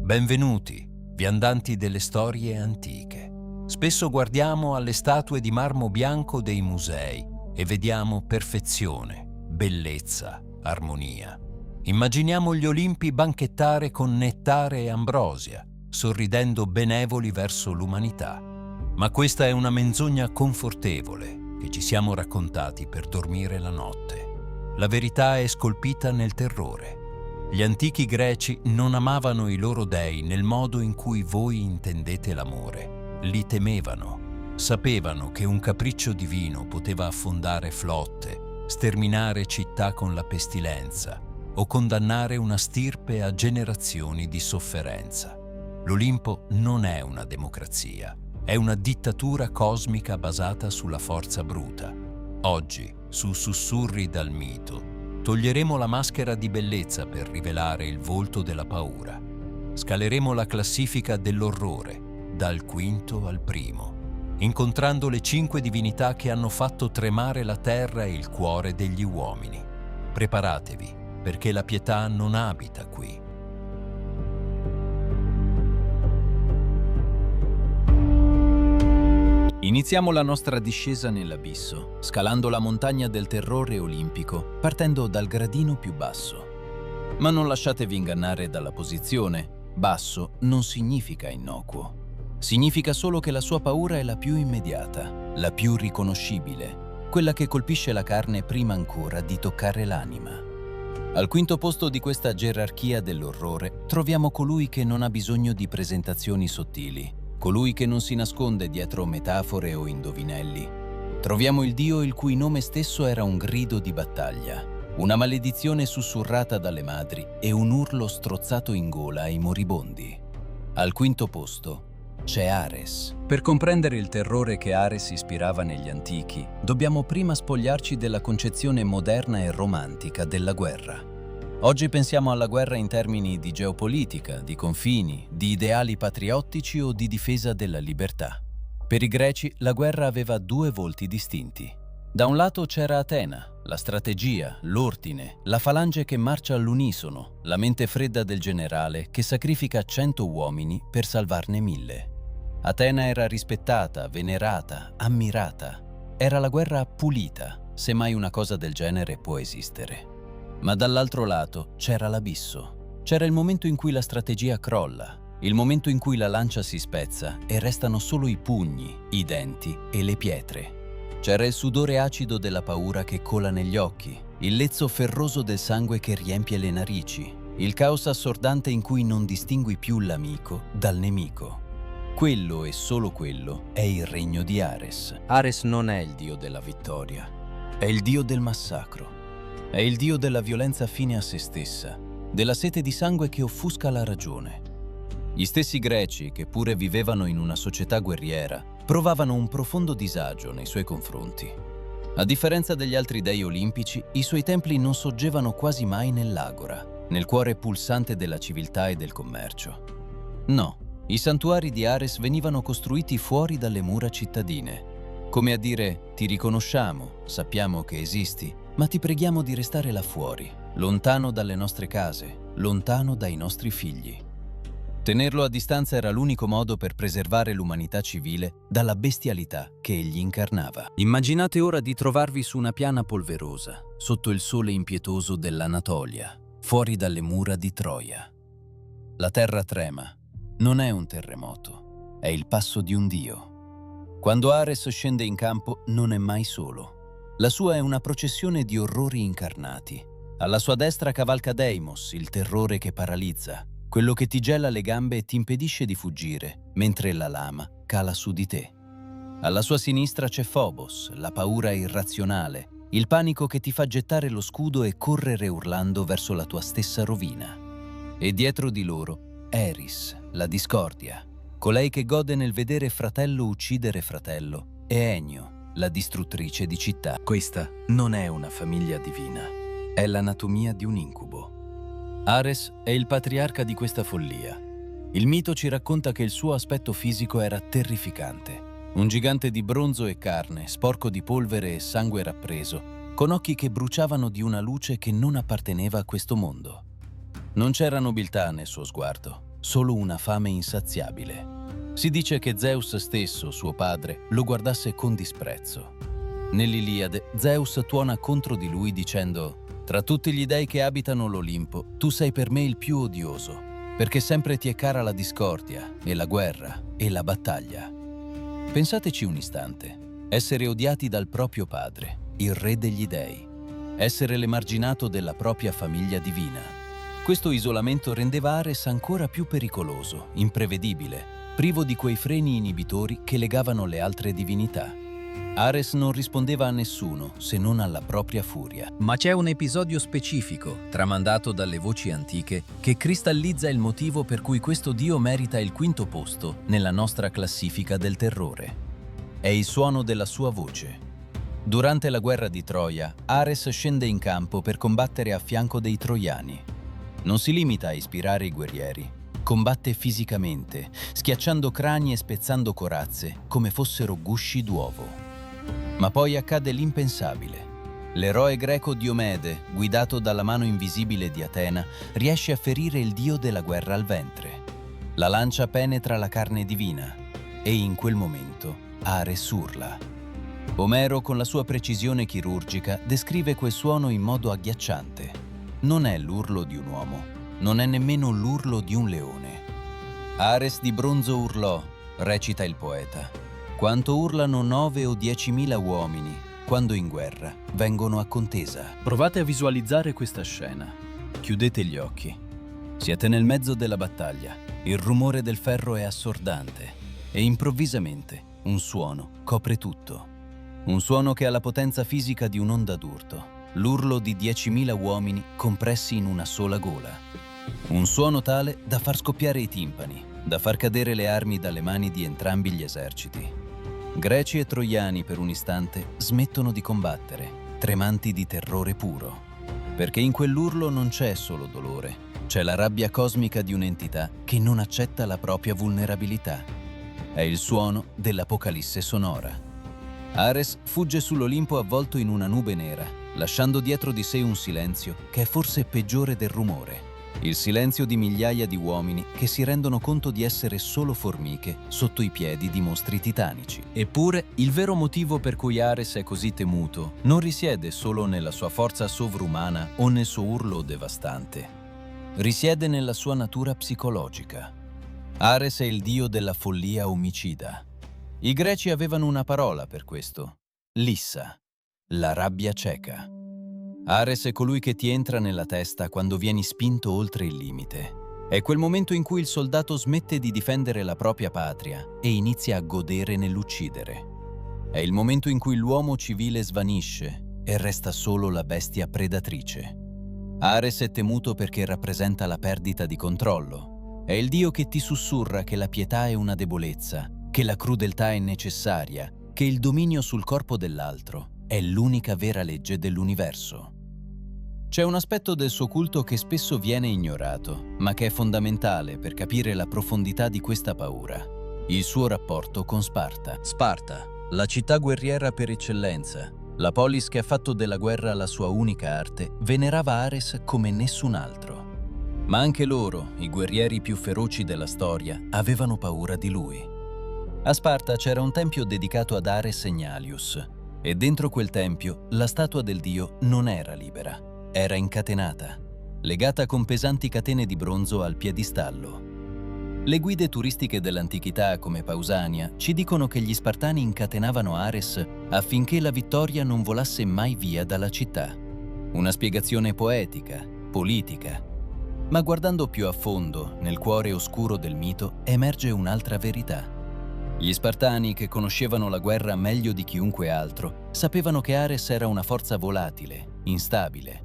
Benvenuti, viandanti delle storie antiche. Spesso guardiamo alle statue di marmo bianco dei musei e vediamo perfezione, bellezza, armonia. Immaginiamo gli Olimpi banchettare con nettare e ambrosia, sorridendo benevoli verso l'umanità. Ma questa è una menzogna confortevole che ci siamo raccontati per dormire la notte. La verità è scolpita nel terrore. Gli antichi greci non amavano i loro dei nel modo in cui voi intendete l'amore. Li temevano. Sapevano che un capriccio divino poteva affondare flotte, sterminare città con la pestilenza o condannare una stirpe a generazioni di sofferenza. L'Olimpo non è una democrazia, è una dittatura cosmica basata sulla forza bruta. Oggi, su Sussurri dal mito, toglieremo la maschera di bellezza per rivelare il volto della paura. Scaleremo la classifica dell'orrore, dal quinto al primo, incontrando le 5 divinità che hanno fatto tremare la terra e il cuore degli uomini. Preparatevi, perché la pietà non abita qui. Iniziamo la nostra discesa nell'abisso, scalando la montagna del terrore olimpico, partendo dal gradino più basso. Ma non lasciatevi ingannare dalla posizione. Basso non significa innocuo. Significa solo che la sua paura è la più immediata, la più riconoscibile, quella che colpisce la carne prima ancora di toccare l'anima. Al quinto posto di questa gerarchia dell'orrore troviamo colui che non ha bisogno di presentazioni sottili, colui che non si nasconde dietro metafore o indovinelli. Troviamo il Dio il cui nome stesso era un grido di battaglia, una maledizione sussurrata dalle madri e un urlo strozzato in gola ai moribondi. Al quinto posto c'è Ares. Per comprendere il terrore che Ares ispirava negli antichi, dobbiamo prima spogliarci della concezione moderna e romantica della guerra. Oggi pensiamo alla guerra in termini di geopolitica, di confini, di ideali patriottici o di difesa della libertà. Per i greci la guerra aveva 2 volti distinti. Da un lato c'era Atena, la strategia, l'ordine, la falange che marcia all'unisono, la mente fredda del generale che sacrifica 100 uomini per salvarne 1000. Atena era rispettata, venerata, ammirata. Era la guerra pulita, se mai una cosa del genere può esistere. Ma dall'altro lato c'era l'abisso. C'era il momento in cui la strategia crolla, il momento in cui la lancia si spezza e restano solo i pugni, i denti e le pietre. C'era il sudore acido della paura che cola negli occhi, il lezzo ferroso del sangue che riempie le narici, il caos assordante in cui non distingui più l'amico dal nemico. Quello e solo quello è il regno di Ares. Ares non è il dio della vittoria, è il dio del massacro. È il dio della violenza fine a se stessa, della sete di sangue che offusca la ragione. Gli stessi greci, che pure vivevano in una società guerriera, provavano un profondo disagio nei suoi confronti. A differenza degli altri dei olimpici, i suoi templi non sorgevano quasi mai nell'agora, nel cuore pulsante della civiltà e del commercio. No, i santuari di Ares venivano costruiti fuori dalle mura cittadine, come a dire: ti riconosciamo, sappiamo che esisti, ma ti preghiamo di restare là fuori, lontano dalle nostre case, lontano dai nostri figli. Tenerlo a distanza era l'unico modo per preservare l'umanità civile dalla bestialità che egli incarnava. Immaginate ora di trovarvi su una piana polverosa, sotto il sole impietoso dell'Anatolia, fuori dalle mura di Troia. La terra trema. Non è un terremoto, è il passo di un dio. Quando Ares scende in campo non è mai solo. La sua è una processione di orrori incarnati. Alla sua destra cavalca Deimos, il terrore che paralizza, quello che ti gela le gambe e ti impedisce di fuggire, mentre la lama cala su di te. Alla sua sinistra c'è Phobos, la paura irrazionale, il panico che ti fa gettare lo scudo e correre urlando verso la tua stessa rovina. E dietro di loro Eris, la discordia, colei che gode nel vedere fratello uccidere fratello, e Enio, la distruttrice di città. Questa non è una famiglia divina, è l'anatomia di un incubo. Ares è il patriarca di questa follia. Il mito ci racconta che il suo aspetto fisico era terrificante. Un gigante di bronzo e carne, sporco di polvere e sangue rappreso, con occhi che bruciavano di una luce che non apparteneva a questo mondo. Non c'era nobiltà nel suo sguardo. solo una fame insaziabile. Si dice che Zeus stesso, suo padre, lo guardasse con disprezzo. Nell'Iliade, Zeus tuona contro di lui dicendo: «Tra tutti gli dei che abitano l'Olimpo, tu sei per me il più odioso, perché sempre ti è cara la discordia, e la guerra, e la battaglia». Pensateci un istante. Essere odiati dal proprio padre, il re degli dei. Essere l'emarginato della propria famiglia divina. Questo isolamento rendeva Ares ancora più pericoloso, imprevedibile, privo di quei freni inibitori che legavano le altre divinità. Ares non rispondeva a nessuno se non alla propria furia. Ma c'è un episodio specifico, tramandato dalle voci antiche, che cristallizza il motivo per cui questo dio merita il quinto posto nella nostra classifica del terrore. È il suono della sua voce. Durante la guerra di Troia, Ares scende in campo per combattere a fianco dei troiani. Non si limita a ispirare i guerrieri. Combatte fisicamente, schiacciando crani e spezzando corazze come fossero gusci d'uovo. Ma poi accade l'impensabile. L'eroe greco Diomede, guidato dalla mano invisibile di Atena, riesce a ferire il dio della guerra al ventre. La lancia penetra la carne divina e in quel momento Ares urla. Omero, con la sua precisione chirurgica, descrive quel suono in modo agghiacciante. Non è l'urlo di un uomo. Non è nemmeno l'urlo di un leone. Ares di bronzo urlò, recita il poeta, quanto urlano 9 o 10.000 uomini quando in guerra vengono a contesa. Provate a visualizzare questa scena. Chiudete gli occhi. Siete nel mezzo della battaglia. Il rumore del ferro è assordante e improvvisamente un suono copre tutto. Un suono che ha la potenza fisica di un'onda d'urto. L'urlo di 10.000 uomini compressi in una sola gola. Un suono tale da far scoppiare i timpani, da far cadere le armi dalle mani di entrambi gli eserciti. Greci e troiani per un istante smettono di combattere, tremanti di terrore puro. Perché in quell'urlo non c'è solo dolore, c'è la rabbia cosmica di un'entità che non accetta la propria vulnerabilità. È il suono dell'Apocalisse sonora. Ares fugge sull'Olimpo avvolto in una nube nera, lasciando dietro di sé un silenzio che è forse peggiore del rumore. Il silenzio di migliaia di uomini che si rendono conto di essere solo formiche sotto i piedi di mostri titanici. Eppure, il vero motivo per cui Ares è così temuto non risiede solo nella sua forza sovrumana o nel suo urlo devastante. Risiede nella sua natura psicologica. Ares è il dio della follia omicida. I greci avevano una parola per questo: lissa, la rabbia cieca. Ares è colui che ti entra nella testa quando vieni spinto oltre il limite. È quel momento in cui il soldato smette di difendere la propria patria e inizia a godere nell'uccidere. È il momento in cui l'uomo civile svanisce e resta solo la bestia predatrice. Ares è temuto perché rappresenta la perdita di controllo. È il dio che ti sussurra che la pietà è una debolezza, che la crudeltà è necessaria, che il dominio sul corpo dell'altro è l'unica vera legge dell'universo. C'è un aspetto del suo culto che spesso viene ignorato, ma che è fondamentale per capire la profondità di questa paura: il suo rapporto con Sparta. Sparta, la città guerriera per eccellenza, la polis che ha fatto della guerra la sua unica arte, venerava Ares come nessun altro. Ma anche loro, i guerrieri più feroci della storia, avevano paura di lui. A Sparta c'era un tempio dedicato ad Ares Segnalius, e dentro quel tempio la statua del dio non era libera. Era incatenata, legata con pesanti catene di bronzo al piedistallo. Le guide turistiche dell'antichità, come Pausania, ci dicono che gli spartani incatenavano Ares affinché la vittoria non volasse mai via dalla città. Una spiegazione poetica, politica. Ma guardando più a fondo, nel cuore oscuro del mito, emerge un'altra verità. Gli spartani, che conoscevano la guerra meglio di chiunque altro, sapevano che Ares era una forza volatile, instabile.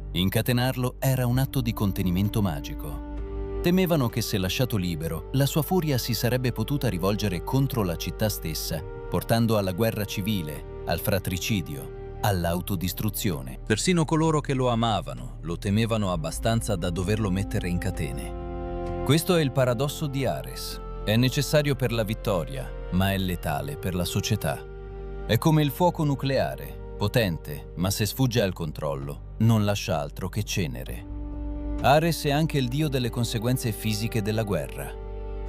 Incatenarlo era un atto di contenimento magico. Temevano che, se lasciato libero, la sua furia si sarebbe potuta rivolgere contro la città stessa, portando alla guerra civile, al fratricidio, all'autodistruzione. Persino coloro che lo amavano lo temevano abbastanza da doverlo mettere in catene. Questo è il paradosso di Ares. È necessario per la vittoria, ma è letale per la società. È come il fuoco nucleare, potente, ma se sfugge al controllo, non lascia altro che cenere. Ares è anche il dio delle conseguenze fisiche della guerra.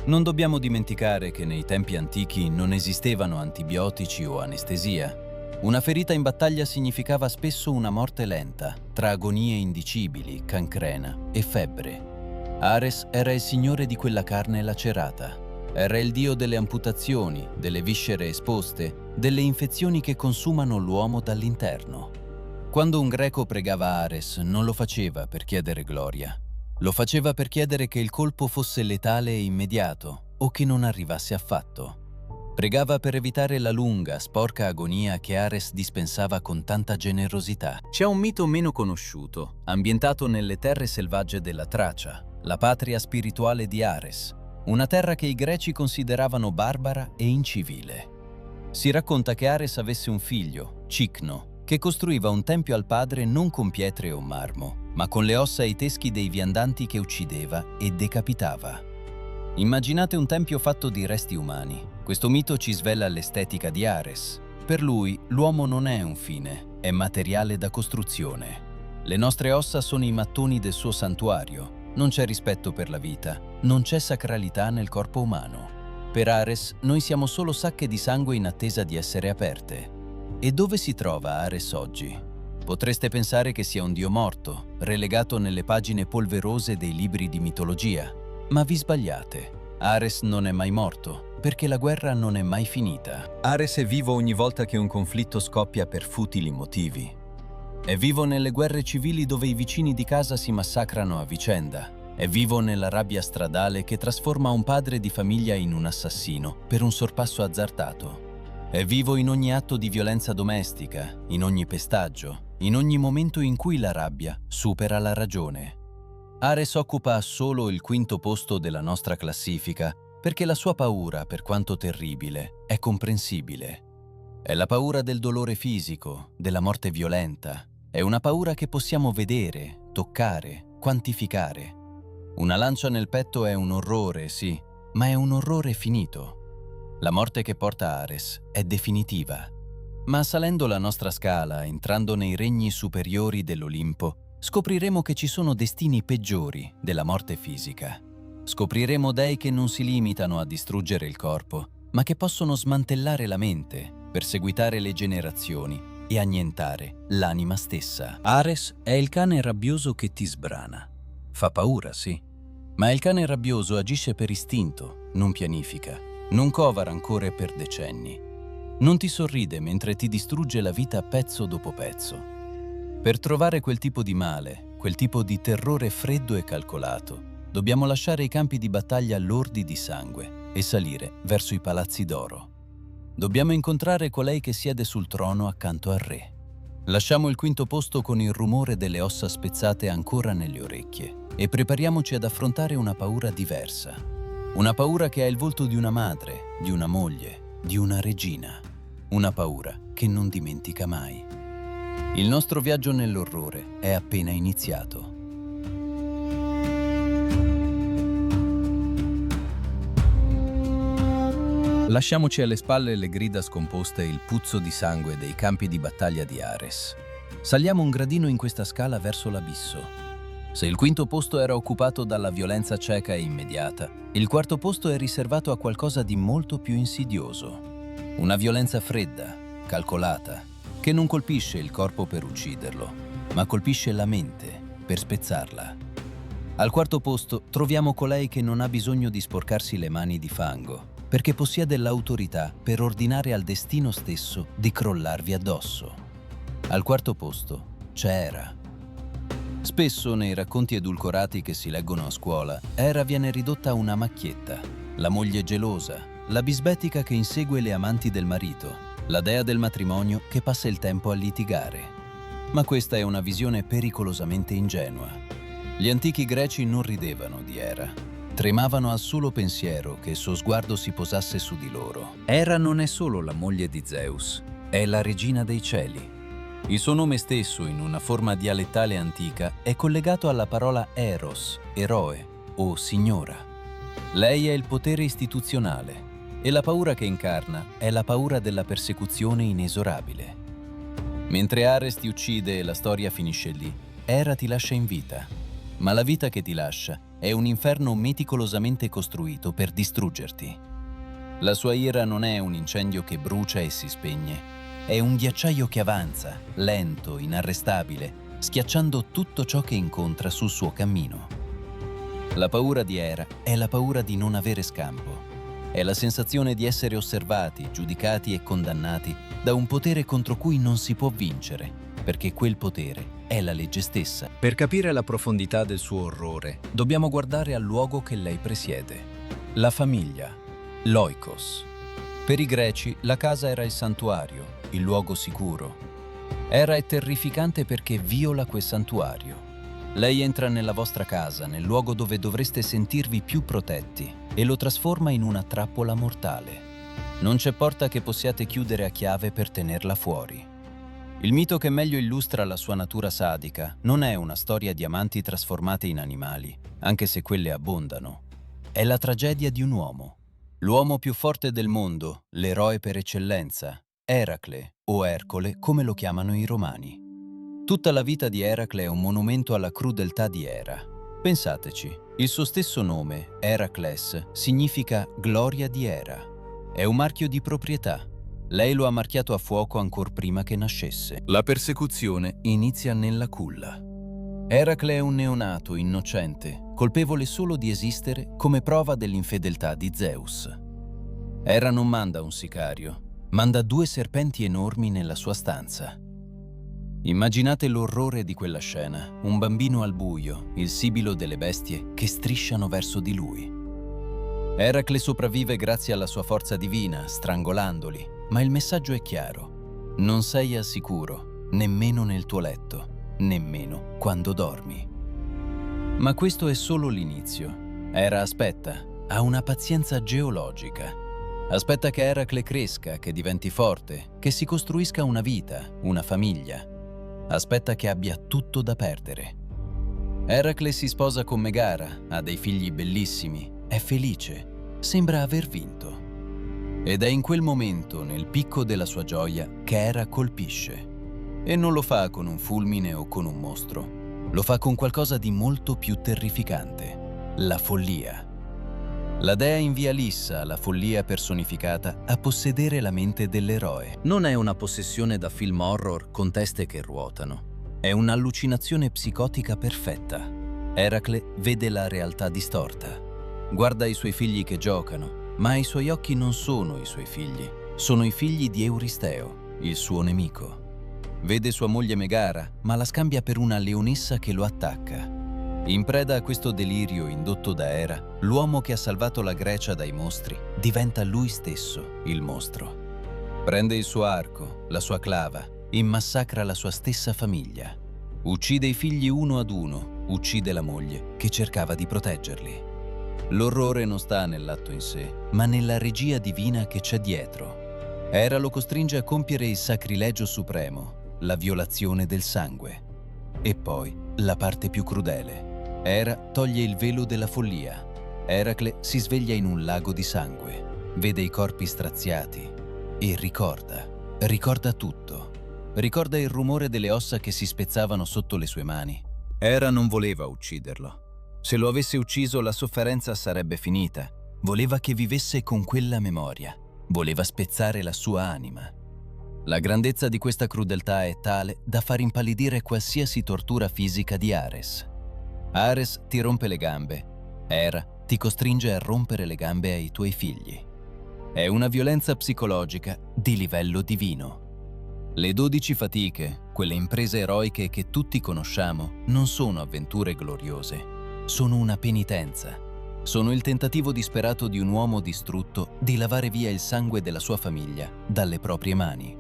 Non dobbiamo dimenticare che nei tempi antichi non esistevano antibiotici o anestesia. Una ferita in battaglia significava spesso una morte lenta, tra agonie indicibili, cancrena e febbre. Ares era il signore di quella carne lacerata. Era il dio delle amputazioni, delle viscere esposte, delle infezioni che consumano l'uomo dall'interno. Quando un greco pregava Ares, non lo faceva per chiedere gloria. Lo faceva per chiedere che il colpo fosse letale e immediato, o che non arrivasse affatto. Pregava per evitare la lunga, sporca agonia che Ares dispensava con tanta generosità. C'è un mito meno conosciuto, ambientato nelle terre selvagge della Tracia, la patria spirituale di Ares, una terra che i greci consideravano barbara e incivile. Si racconta che Ares avesse un figlio, Cicno, che costruiva un tempio al padre non con pietre o marmo, ma con le ossa e i teschi dei viandanti che uccideva e decapitava. Immaginate un tempio fatto di resti umani. Questo mito ci svela l'estetica di Ares. Per lui, l'uomo non è un fine, è materiale da costruzione. Le nostre ossa sono i mattoni del suo santuario. Non c'è rispetto per la vita, non c'è sacralità nel corpo umano. Per Ares, noi siamo solo sacche di sangue in attesa di essere aperte. E dove si trova Ares oggi? Potreste pensare che sia un dio morto, relegato nelle pagine polverose dei libri di mitologia. Ma vi sbagliate. Ares non è mai morto, perché la guerra non è mai finita. Ares è vivo ogni volta che un conflitto scoppia per futili motivi. È vivo nelle guerre civili dove i vicini di casa si massacrano a vicenda. È vivo nella rabbia stradale che trasforma un padre di famiglia in un assassino per un sorpasso azzardato. È vivo in ogni atto di violenza domestica, in ogni pestaggio, in ogni momento in cui la rabbia supera la ragione. Ares occupa solo il quinto posto della nostra classifica perché la sua paura, per quanto terribile, è comprensibile. È la paura del dolore fisico, della morte violenta. È una paura che possiamo vedere, toccare, quantificare. Una lancia nel petto è un orrore, sì, ma è un orrore finito. La morte che porta Ares è definitiva. Ma salendo la nostra scala, entrando nei regni superiori dell'Olimpo, scopriremo che ci sono destini peggiori della morte fisica. Scopriremo dei che non si limitano a distruggere il corpo, ma che possono smantellare la mente, perseguitare le generazioni e annientare l'anima stessa. Ares è il cane rabbioso che ti sbrana. Fa paura, sì, ma il cane rabbioso agisce per istinto, non pianifica, non cova rancore per decenni. Non ti sorride mentre ti distrugge la vita pezzo dopo pezzo. Per trovare quel tipo di male, quel tipo di terrore freddo e calcolato, dobbiamo lasciare i campi di battaglia lordi di sangue e salire verso i palazzi d'oro. Dobbiamo incontrare colei che siede sul trono accanto al re. Lasciamo il quinto posto con il rumore delle ossa spezzate ancora nelle orecchie e prepariamoci ad affrontare una paura diversa. Una paura che ha il volto di una madre, di una moglie, di una regina. Una paura che non dimentica mai. Il nostro viaggio nell'orrore è appena iniziato. Lasciamoci alle spalle le grida scomposte e il puzzo di sangue dei campi di battaglia di Ares. Saliamo un gradino in questa scala verso l'abisso. Se il quinto posto era occupato dalla violenza cieca e immediata, il quarto posto è riservato a qualcosa di molto più insidioso. Una violenza fredda, calcolata, che non colpisce il corpo per ucciderlo, ma colpisce la mente per spezzarla. Al quarto posto troviamo colei che non ha bisogno di sporcarsi le mani di fango, perché possiede l'autorità per ordinare al destino stesso di crollarvi addosso. Al quarto posto c'è Hera. Spesso nei racconti edulcorati che si leggono a scuola, Hera viene ridotta a una macchietta, la moglie gelosa, la bisbetica che insegue le amanti del marito, la dea del matrimonio che passa il tempo a litigare. Ma questa è una visione pericolosamente ingenua. Gli antichi greci non ridevano di Hera. Tremavano al solo pensiero che il suo sguardo si posasse su di loro. Hera non è solo la moglie di Zeus, è la regina dei cieli. Il suo nome stesso, in una forma dialettale antica, è collegato alla parola eros, eroe o signora. Lei è il potere istituzionale e la paura che incarna è la paura della persecuzione inesorabile. Mentre Ares ti uccide e la storia finisce lì, Hera ti lascia in vita. ma la vita che ti lascia è un inferno meticolosamente costruito per distruggerti. La sua ira non è un incendio che brucia e si spegne, è un ghiacciaio che avanza, lento, inarrestabile, schiacciando tutto ciò che incontra sul suo cammino. La paura di Hera è la paura di non avere scampo. È la sensazione di essere osservati, giudicati e condannati da un potere contro cui non si può vincere, perché quel potere è la legge stessa. Per capire la profondità del suo orrore, dobbiamo guardare al luogo che lei presiede. La famiglia, l'oikos. Per i greci la casa era il santuario, il luogo sicuro. Hera è terrificante perché viola quel santuario. Lei entra nella vostra casa, nel luogo dove dovreste sentirvi più protetti, e lo trasforma in una trappola mortale. Non c'è porta che possiate chiudere a chiave per tenerla fuori. Il mito che meglio illustra la sua natura sadica non è una storia di amanti trasformate in animali, anche se quelle abbondano. È la tragedia di un uomo. L'uomo più forte del mondo, l'eroe per eccellenza, Eracle o Ercole come lo chiamano i romani. Tutta la vita di Eracle è un monumento alla crudeltà di Hera. Pensateci, il suo stesso nome, Heracles, significa gloria di Hera. È un marchio di proprietà. Lei lo ha marchiato a fuoco ancor prima che nascesse. La persecuzione inizia nella culla. Eracle è un neonato innocente, colpevole solo di esistere come prova dell'infedeltà di Zeus. Hera non manda un sicario, manda 2 serpenti enormi nella sua stanza. Immaginate l'orrore di quella scena, un bambino al buio, il sibilo delle bestie che strisciano verso di lui. Eracle sopravvive grazie alla sua forza divina, strangolandoli, ma il messaggio è chiaro. Non sei al sicuro, nemmeno nel tuo letto, nemmeno quando dormi. Ma questo è solo l'inizio. Hera aspetta, ha una pazienza geologica. Aspetta che Eracle cresca, che diventi forte, che si costruisca una vita, una famiglia. Aspetta che abbia tutto da perdere. Eracle si sposa con Megara, ha dei figli bellissimi, è felice, sembra aver vinto. Ed è in quel momento, nel picco della sua gioia, che Hera colpisce. E non lo fa con un fulmine o con un mostro, lo fa con qualcosa di molto più terrificante, la follia. La dea invia Lissa, la follia personificata, a possedere la mente dell'eroe. Non è una possessione da film horror con teste che ruotano. È un'allucinazione psicotica perfetta. Eracle vede la realtà distorta. Guarda i suoi figli che giocano, ma ai suoi occhi non sono i suoi figli. Sono i figli di Euristeo, il suo nemico. Vede sua moglie Megara, ma la scambia per una leonessa che lo attacca. In preda a questo delirio indotto da Hera, l'uomo che ha salvato la Grecia dai mostri diventa lui stesso il mostro. Prende il suo arco, la sua clava, e massacra la sua stessa famiglia. Uccide i figli uno ad uno, uccide la moglie che cercava di proteggerli. L'orrore non sta nell'atto in sé, ma nella regia divina che c'è dietro. Hera lo costringe a compiere il sacrilegio supremo, la violazione del sangue. E poi la parte più crudele. Hera toglie il velo della follia. Eracle si sveglia in un lago di sangue, vede i corpi straziati e ricorda tutto. Ricorda il rumore delle ossa che si spezzavano sotto le sue mani. Hera non voleva ucciderlo. Se lo avesse ucciso la sofferenza sarebbe finita. Voleva che vivesse con quella memoria. Voleva spezzare la sua anima. La grandezza di questa crudeltà è tale da far impallidire qualsiasi tortura fisica di Ares. Ares ti rompe le gambe. Hera ti costringe a rompere le gambe ai tuoi figli. È una violenza psicologica di livello divino. Le 12 fatiche, quelle imprese eroiche che tutti conosciamo, non sono avventure gloriose. Sono una penitenza. Sono il tentativo disperato di un uomo distrutto di lavare via il sangue della sua famiglia dalle proprie mani.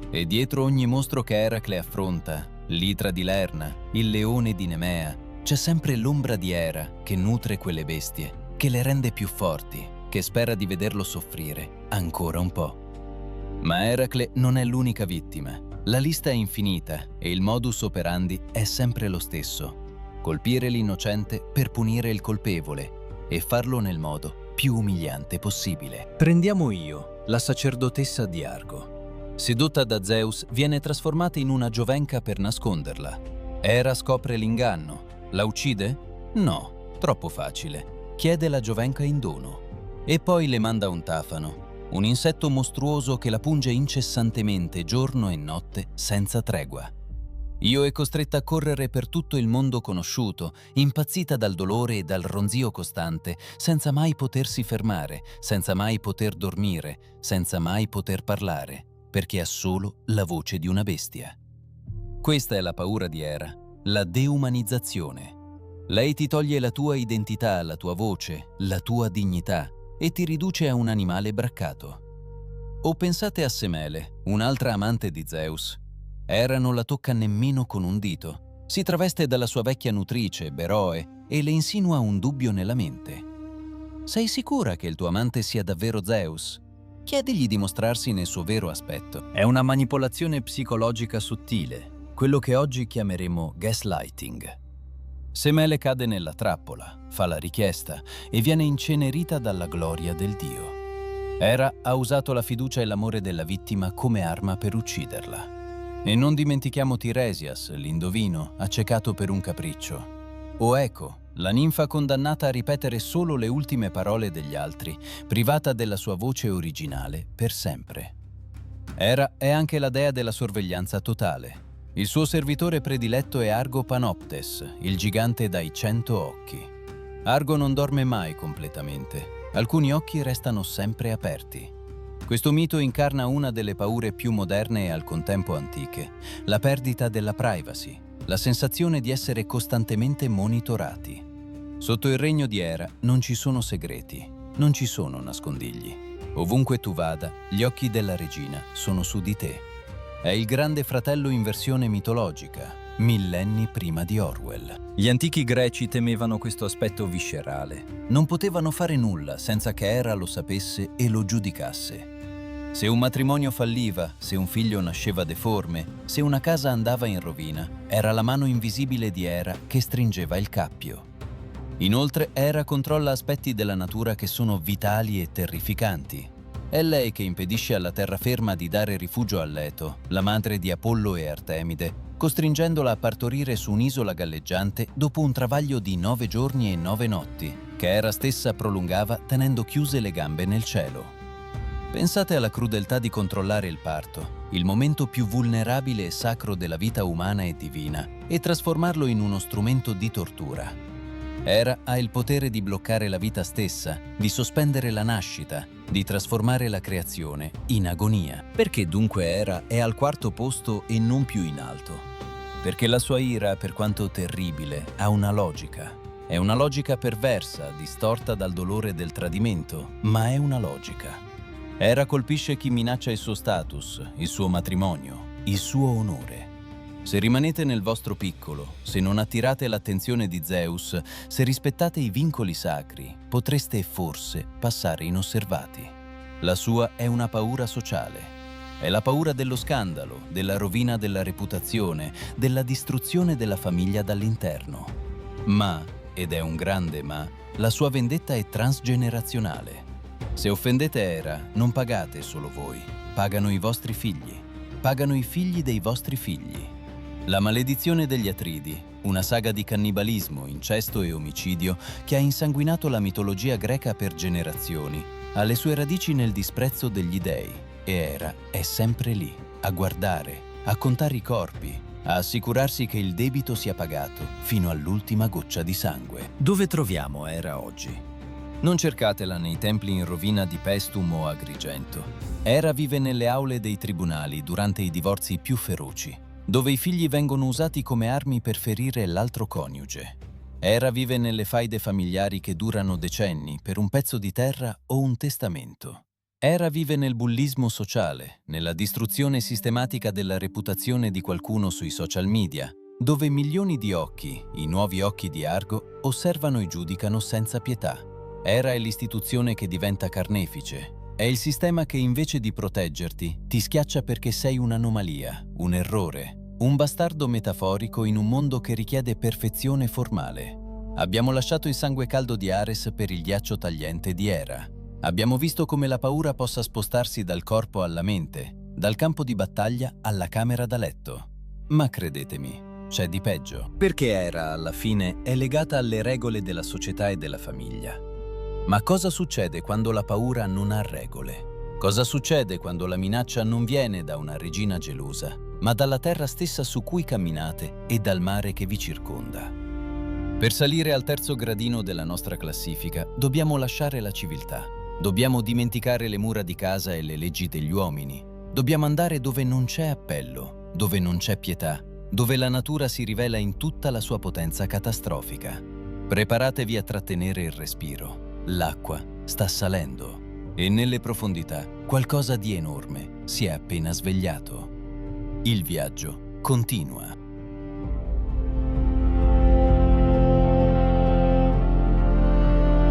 E dietro ogni mostro che Eracle affronta, l'itra di Lerna, il leone di Nemea, c'è sempre l'ombra di Hera che nutre quelle bestie, che le rende più forti, che spera di vederlo soffrire ancora un po'. Ma Eracle non è l'unica vittima. La lista è infinita e il modus operandi è sempre lo stesso: colpire l'innocente per punire il colpevole e farlo nel modo più umiliante possibile. Prendiamo Io, la sacerdotessa di Argo. Sedotta da Zeus, viene trasformata in una giovenca per nasconderla. Hera scopre l'inganno. La uccide? No, troppo facile. Chiede la giovenca in dono. E poi le manda un tafano, un insetto mostruoso che la punge incessantemente giorno e notte senza tregua. Io è costretta a correre per tutto il mondo conosciuto, impazzita dal dolore e dal ronzio costante, senza mai potersi fermare, senza mai poter dormire, senza mai poter parlare, perché ha solo la voce di una bestia. Questa è la paura di Hera, la deumanizzazione. Lei ti toglie la tua identità, la tua voce, la tua dignità e ti riduce a un animale braccato. O pensate a Semele, un'altra amante di Zeus. Hera non la tocca nemmeno con un dito. Si traveste dalla sua vecchia nutrice, Beroe, e le insinua un dubbio nella mente. Sei sicura che il tuo amante sia davvero Zeus? Chiedigli di mostrarsi nel suo vero aspetto. È una manipolazione psicologica sottile, quello che oggi chiameremo gaslighting. Semele cade nella trappola, fa la richiesta e viene incenerita dalla gloria del dio. Hera ha usato la fiducia e l'amore della vittima come arma per ucciderla. E non dimentichiamo Tiresias, l'indovino, accecato per un capriccio. O Eco, la ninfa condannata a ripetere solo le ultime parole degli altri, privata della sua voce originale per sempre. Hera è anche la dea della sorveglianza totale. Il suo servitore prediletto è Argo Panoptes, il gigante dai 100 occhi. Argo non dorme mai completamente. Alcuni occhi restano sempre aperti. Questo mito incarna una delle paure più moderne e al contempo antiche, la perdita della privacy, la sensazione di essere costantemente monitorati. Sotto il regno di Hera non ci sono segreti, non ci sono nascondigli. Ovunque tu vada, gli occhi della regina sono su di te. È il grande fratello in versione mitologica, millenni prima di Orwell. Gli antichi greci temevano questo aspetto viscerale. Non potevano fare nulla senza che Hera lo sapesse e lo giudicasse. Se un matrimonio falliva, se un figlio nasceva deforme, se una casa andava in rovina, era la mano invisibile di Hera che stringeva il cappio. Inoltre, Hera controlla aspetti della natura che sono vitali e terrificanti. È lei che impedisce alla terraferma di dare rifugio a Leto, la madre di Apollo e Artemide, costringendola a partorire su un'isola galleggiante dopo un travaglio di 9 giorni e 9 notti, che Hera stessa prolungava tenendo chiuse le gambe nel cielo. Pensate alla crudeltà di controllare il parto, il momento più vulnerabile e sacro della vita umana e divina, e trasformarlo in uno strumento di tortura. Hera ha il potere di bloccare la vita stessa, di sospendere la nascita, di trasformare la creazione in agonia. Perché dunque Hera è al 4° posto e non più in alto? Perché la sua ira, per quanto terribile, ha una logica. È una logica perversa, distorta dal dolore del tradimento, ma è una logica. Hera colpisce chi minaccia il suo status, il suo matrimonio, il suo onore. Se rimanete nel vostro piccolo, se non attirate l'attenzione di Zeus, se rispettate i vincoli sacri, potreste forse passare inosservati. La sua è una paura sociale. È la paura dello scandalo, della rovina della reputazione, della distruzione della famiglia dall'interno. Ma, ed è un grande ma, la sua vendetta è transgenerazionale. Se offendete Hera, non pagate solo voi, pagano i vostri figli, pagano i figli dei vostri figli. La maledizione degli Atridi, una saga di cannibalismo, incesto e omicidio che ha insanguinato la mitologia greca per generazioni, ha le sue radici nel disprezzo degli dei e Hera è sempre lì, a guardare, a contare i corpi, a assicurarsi che il debito sia pagato fino all'ultima goccia di sangue. Dove troviamo Hera oggi? Non cercatela nei templi in rovina di Paestum o Agrigento. Hera vive nelle aule dei tribunali durante i divorzi più feroci, dove i figli vengono usati come armi per ferire l'altro coniuge. Hera vive nelle faide familiari che durano decenni per un pezzo di terra o un testamento. Hera vive nel bullismo sociale, nella distruzione sistematica della reputazione di qualcuno sui social media, dove milioni di occhi, i nuovi occhi di Argo, osservano e giudicano senza pietà. Hera è l'istituzione che diventa carnefice. È il sistema che invece di proteggerti ti schiaccia perché sei un'anomalia, un errore, un bastardo metaforico in un mondo che richiede perfezione formale. Abbiamo lasciato il sangue caldo di Ares per il ghiaccio tagliente di Hera. Abbiamo visto come la paura possa spostarsi dal corpo alla mente, dal campo di battaglia alla camera da letto. Ma credetemi, c'è di peggio. Perché Hera, alla fine, è legata alle regole della società e della famiglia. Ma cosa succede quando la paura non ha regole? Cosa succede quando la minaccia non viene da una regina gelosa, ma dalla terra stessa su cui camminate e dal mare che vi circonda? Per salire al terzo gradino della nostra classifica, dobbiamo lasciare la civiltà. Dobbiamo dimenticare le mura di casa e le leggi degli uomini. Dobbiamo andare dove non c'è appello, dove non c'è pietà, dove la natura si rivela in tutta la sua potenza catastrofica. Preparatevi a trattenere il respiro. L'acqua sta salendo e nelle profondità qualcosa di enorme si è appena svegliato. Il viaggio continua.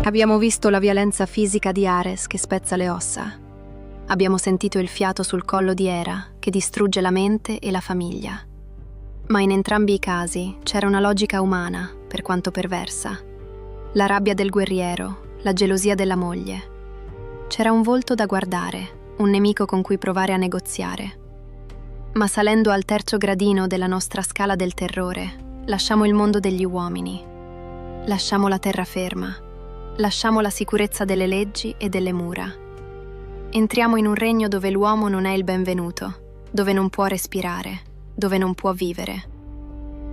Abbiamo visto la violenza fisica di Ares che spezza le ossa. Abbiamo sentito il fiato sul collo di Hera che distrugge la mente e la famiglia. Ma in entrambi i casi c'era una logica umana, per quanto perversa. La rabbia del guerriero, la gelosia della moglie. C'era un volto da guardare, un nemico con cui provare a negoziare. Ma salendo al terzo gradino della nostra scala del terrore, lasciamo il mondo degli uomini. Lasciamo la terraferma. Lasciamo la sicurezza delle leggi e delle mura. Entriamo in un regno dove l'uomo non è il benvenuto, dove non può respirare, dove non può vivere.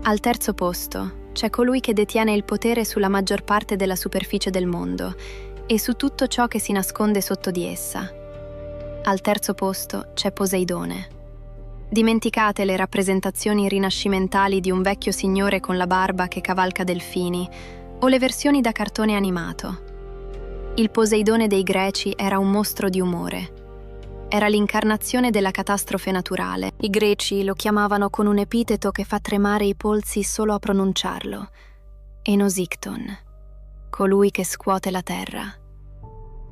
Al terzo posto c'è colui che detiene il potere sulla maggior parte della superficie del mondo e su tutto ciò che si nasconde sotto di essa. Al terzo posto c'è Poseidone. Dimenticate le rappresentazioni rinascimentali di un vecchio signore con la barba che cavalca delfini o le versioni da cartone animato. Il Poseidone dei Greci era un mostro di umore. Era l'incarnazione della catastrofe naturale. I greci lo chiamavano con un epiteto che fa tremare i polsi solo a pronunciarlo. Enosikton, colui che scuote la terra.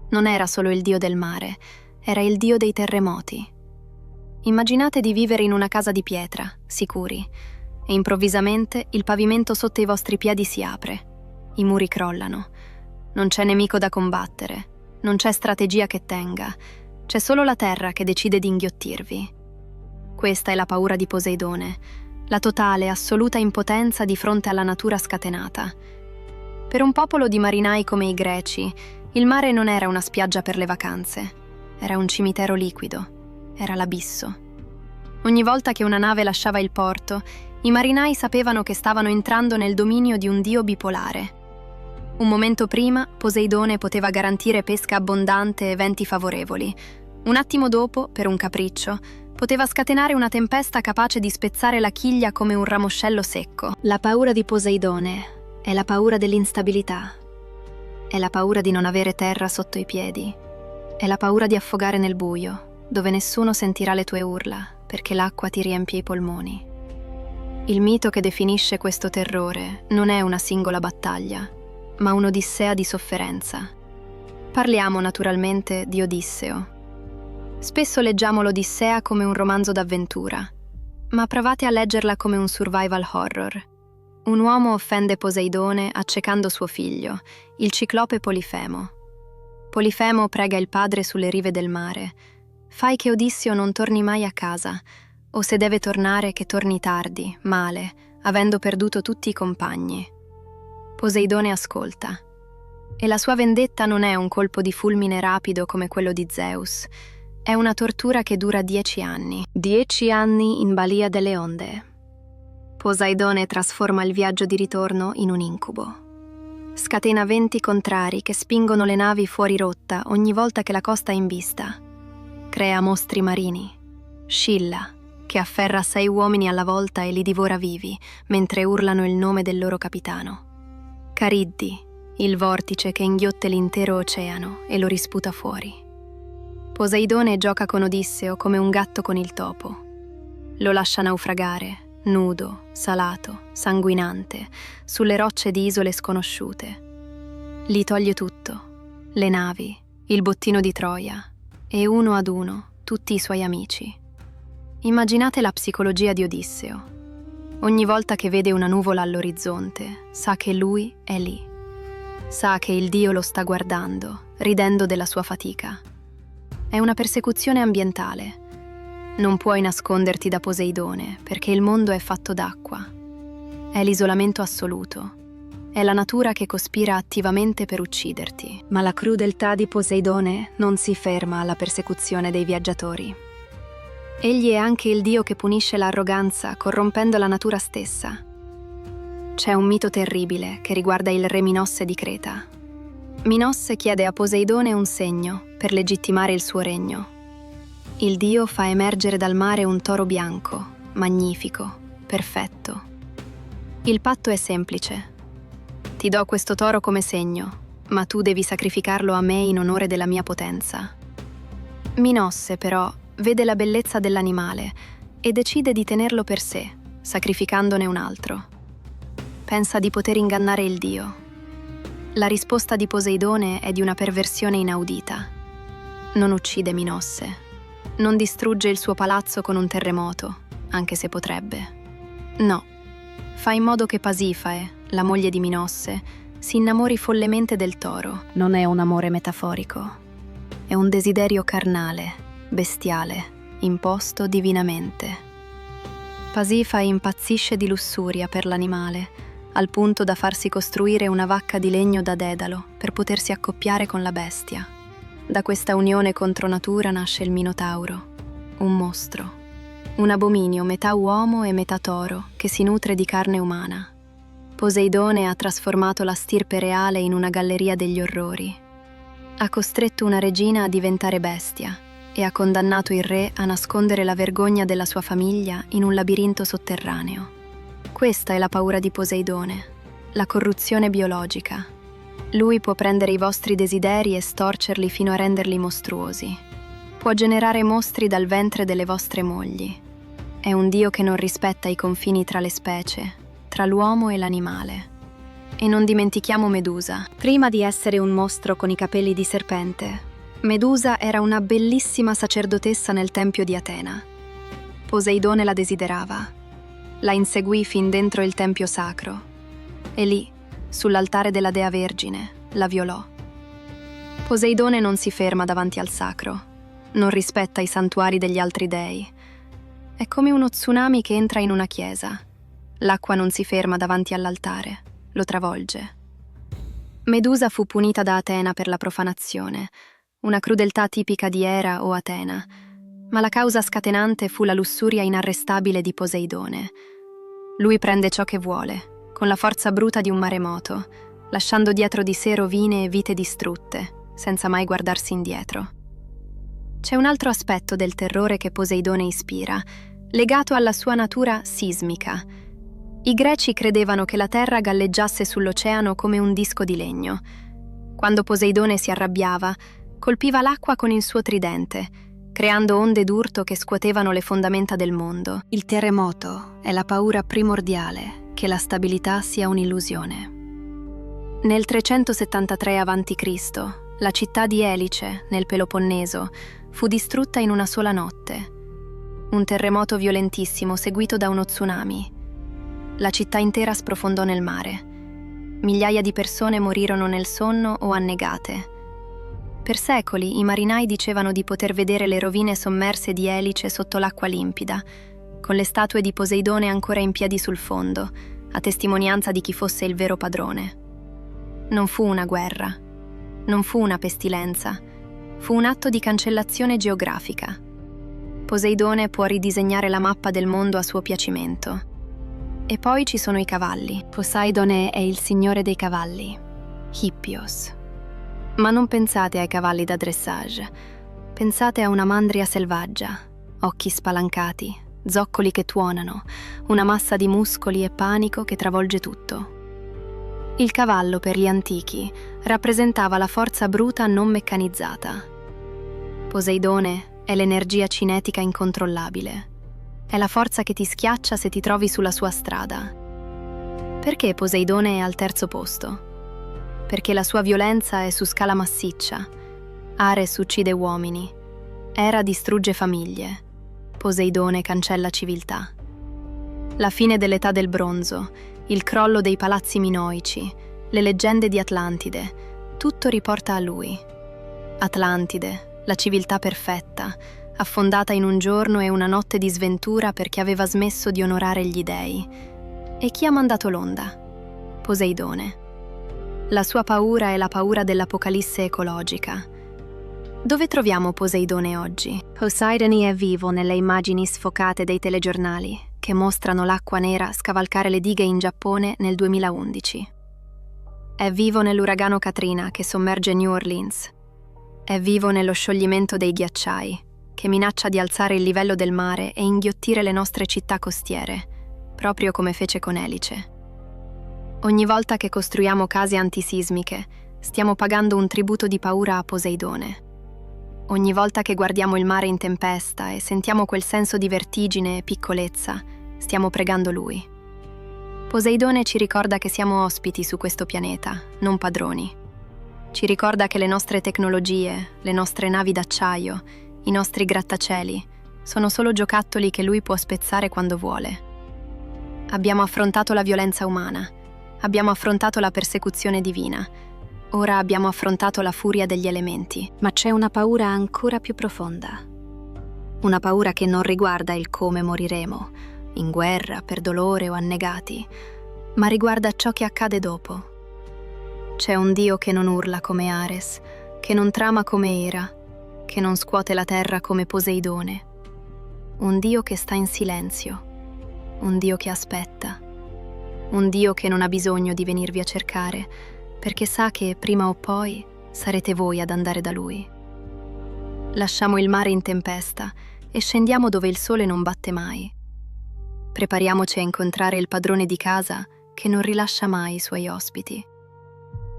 Non era solo il dio del mare, era il dio dei terremoti. Immaginate di vivere in una casa di pietra, sicuri, e improvvisamente il pavimento sotto i vostri piedi si apre. I muri crollano. Non c'è nemico da combattere. Non c'è strategia che tenga. C'è solo la terra che decide di inghiottirvi. Questa è la paura di Poseidone, la totale, assoluta impotenza di fronte alla natura scatenata. Per un popolo di marinai come i greci, il mare non era una spiaggia per le vacanze. Era un cimitero liquido. Era l'abisso. Ogni volta che una nave lasciava il porto, i marinai sapevano che stavano entrando nel dominio di un dio bipolare. Un momento prima, Poseidone poteva garantire pesca abbondante e venti favorevoli. Un attimo dopo, per un capriccio, poteva scatenare una tempesta capace di spezzare la chiglia come un ramoscello secco. La paura di Poseidone è la paura dell'instabilità. È la paura di non avere terra sotto i piedi. È la paura di affogare nel buio, dove nessuno sentirà le tue urla, perché l'acqua ti riempie i polmoni. Il mito che definisce questo terrore non è una singola battaglia, ma un'odissea di sofferenza. Parliamo naturalmente di Odisseo. Spesso leggiamo l'Odissea come un romanzo d'avventura, ma provate a leggerla come un survival horror. Un uomo offende Poseidone accecando suo figlio, il ciclope Polifemo. Polifemo prega il padre sulle rive del mare. Fai che Odisseo non torni mai a casa, o se deve tornare che torni tardi, male, avendo perduto tutti i compagni. Poseidone ascolta. E la sua vendetta non è un colpo di fulmine rapido come quello di Zeus. È una tortura che dura 10 anni. 10 anni in balia delle onde. Poseidone trasforma il viaggio di ritorno in un incubo. Scatena venti contrari che spingono le navi fuori rotta ogni volta che la costa è in vista. Crea mostri marini. Scilla, che afferra 6 uomini alla volta e li divora vivi, mentre urlano il nome del loro capitano. Cariddi, il vortice che inghiotte l'intero oceano e lo risputa fuori. Poseidone gioca con Odisseo come un gatto con il topo. Lo lascia naufragare, nudo, salato, sanguinante, sulle rocce di isole sconosciute. Gli toglie tutto, le navi, il bottino di Troia e uno ad uno tutti i suoi amici. Immaginate la psicologia di Odisseo. Ogni volta che vede una nuvola all'orizzonte, sa che lui è lì. Sa che il dio lo sta guardando, ridendo della sua fatica. È una persecuzione ambientale. Non puoi nasconderti da Poseidone, perché il mondo è fatto d'acqua. è l'isolamento assoluto. È la natura che cospira attivamente per ucciderti. Ma la crudeltà di Poseidone non si ferma alla persecuzione dei viaggiatori. Egli è anche il dio che punisce l'arroganza, corrompendo la natura stessa. C'è un mito terribile che riguarda il re Minosse di Creta. Minosse chiede a Poseidone un segno per legittimare il suo regno. Il dio fa emergere dal mare un toro bianco, magnifico, perfetto. Il patto è semplice. Ti do questo toro come segno, ma tu devi sacrificarlo a me in onore della mia potenza. Minosse, però, vede la bellezza dell'animale e decide di tenerlo per sé, sacrificandone un altro. Pensa di poter ingannare il dio. La risposta di Poseidone è di una perversione inaudita. Non uccide Minosse. Non distrugge il suo palazzo con un terremoto, anche se potrebbe. No. Fa in modo che Pasifae, la moglie di Minosse, si innamori follemente del toro. Non è un amore metaforico. È un desiderio carnale, bestiale, imposto divinamente. Pasifae impazzisce di lussuria per l'animale, al punto da farsi costruire una vacca di legno da dedalo per potersi accoppiare con la bestia. Da questa unione contro natura nasce il Minotauro, un mostro, un abominio metà uomo e metà toro che si nutre di carne umana. Poseidone ha trasformato la stirpe reale in una galleria degli orrori. Ha costretto una regina a diventare bestia e ha condannato il re a nascondere la vergogna della sua famiglia in un labirinto sotterraneo. Questa è la paura di Poseidone, la corruzione biologica. Lui può prendere i vostri desideri e storcerli fino a renderli mostruosi. Può generare mostri dal ventre delle vostre mogli. È un dio che non rispetta i confini tra le specie, tra l'uomo e l'animale. E non dimentichiamo Medusa. Prima di essere un mostro con i capelli di serpente, Medusa era una bellissima sacerdotessa nel tempio di Atena. Poseidone la desiderava. La inseguì fin dentro il tempio sacro. E lì, sull'altare della Dea Vergine, la violò. Poseidone non si ferma davanti al sacro. Non rispetta i santuari degli altri dei. È come uno tsunami che entra in una chiesa. L'acqua non si ferma davanti all'altare, lo travolge. Medusa fu punita da Atena per la profanazione, una crudeltà tipica di Era o Atena, ma la causa scatenante fu la lussuria inarrestabile di Poseidone. Lui prende ciò che vuole, con la forza bruta di un maremoto, lasciando dietro di sé rovine e vite distrutte, senza mai guardarsi indietro. C'è un altro aspetto del terrore che Poseidone ispira, legato alla sua natura sismica. I greci credevano che la terra galleggiasse sull'oceano come un disco di legno. Quando Poseidone si arrabbiava, colpiva l'acqua con il suo tridente, creando onde d'urto che scuotevano le fondamenta del mondo. Il terremoto è la paura primordiale che la stabilità sia un'illusione. Nel 373 a.C., la città di Elice, nel Peloponneso, fu distrutta in una sola notte. Un terremoto violentissimo seguito da uno tsunami. La città intera sprofondò nel mare. Migliaia di persone morirono nel sonno o annegate. Per secoli i marinai dicevano di poter vedere le rovine sommerse di Elice sotto l'acqua limpida, con le statue di Poseidone ancora in piedi sul fondo, a testimonianza di chi fosse il vero padrone. Non fu una guerra, non fu una pestilenza, fu un atto di cancellazione geografica. Poseidone può ridisegnare la mappa del mondo a suo piacimento. E poi ci sono i cavalli. Poseidone è il signore dei cavalli, Hippios. Ma non pensate ai cavalli da dressage, pensate a una mandria selvaggia, occhi spalancati, zoccoli che tuonano, una massa di muscoli e panico che travolge tutto. Il cavallo per gli antichi rappresentava la forza bruta non meccanizzata. Poseidone è l'energia cinetica incontrollabile. È la forza che ti schiaccia se ti trovi sulla sua strada. Perché Poseidone è al terzo posto? Perché la sua violenza è su scala massiccia. Ares uccide uomini. Era distrugge famiglie. Poseidone cancella civiltà. La fine dell'età del bronzo, il crollo dei palazzi minoici, le leggende di Atlantide, tutto riporta a lui. Atlantide, la civiltà perfetta, affondata in un giorno e una notte di sventura perché aveva smesso di onorare gli dei. E chi ha mandato l'onda? Poseidone. La sua paura è la paura dell'apocalisse ecologica. Dove troviamo Poseidone oggi? Poseidone è vivo nelle immagini sfocate dei telegiornali che mostrano l'acqua nera scavalcare le dighe in Giappone nel 2011. È vivo nell'uragano Katrina che sommerge New Orleans. È vivo nello scioglimento dei ghiacciai, che minaccia di alzare il livello del mare e inghiottire le nostre città costiere, proprio come fece con Elice. Ogni volta che costruiamo case antisismiche, stiamo pagando un tributo di paura a Poseidone. Ogni volta che guardiamo il mare in tempesta e sentiamo quel senso di vertigine e piccolezza, stiamo pregando lui. Poseidone ci ricorda che siamo ospiti su questo pianeta, non padroni. Ci ricorda che le nostre tecnologie, le nostre navi d'acciaio, i nostri grattacieli, sono solo giocattoli che lui può spezzare quando vuole. Abbiamo affrontato la violenza umana, abbiamo affrontato la persecuzione divina, ora abbiamo affrontato la furia degli elementi. Ma c'è una paura ancora più profonda. Una paura che non riguarda il come moriremo, in guerra, per dolore o annegati, ma riguarda ciò che accade dopo. C'è un Dio che non urla come Ares, che non trama come Era, che non scuote la terra come Poseidone. Un Dio che sta in silenzio, un Dio che aspetta, un Dio che non ha bisogno di venirvi a cercare, perché sa che prima o poi sarete voi ad andare da Lui. Lasciamo il mare in tempesta e scendiamo dove il sole non batte mai. Prepariamoci a incontrare il padrone di casa che non rilascia mai i suoi ospiti.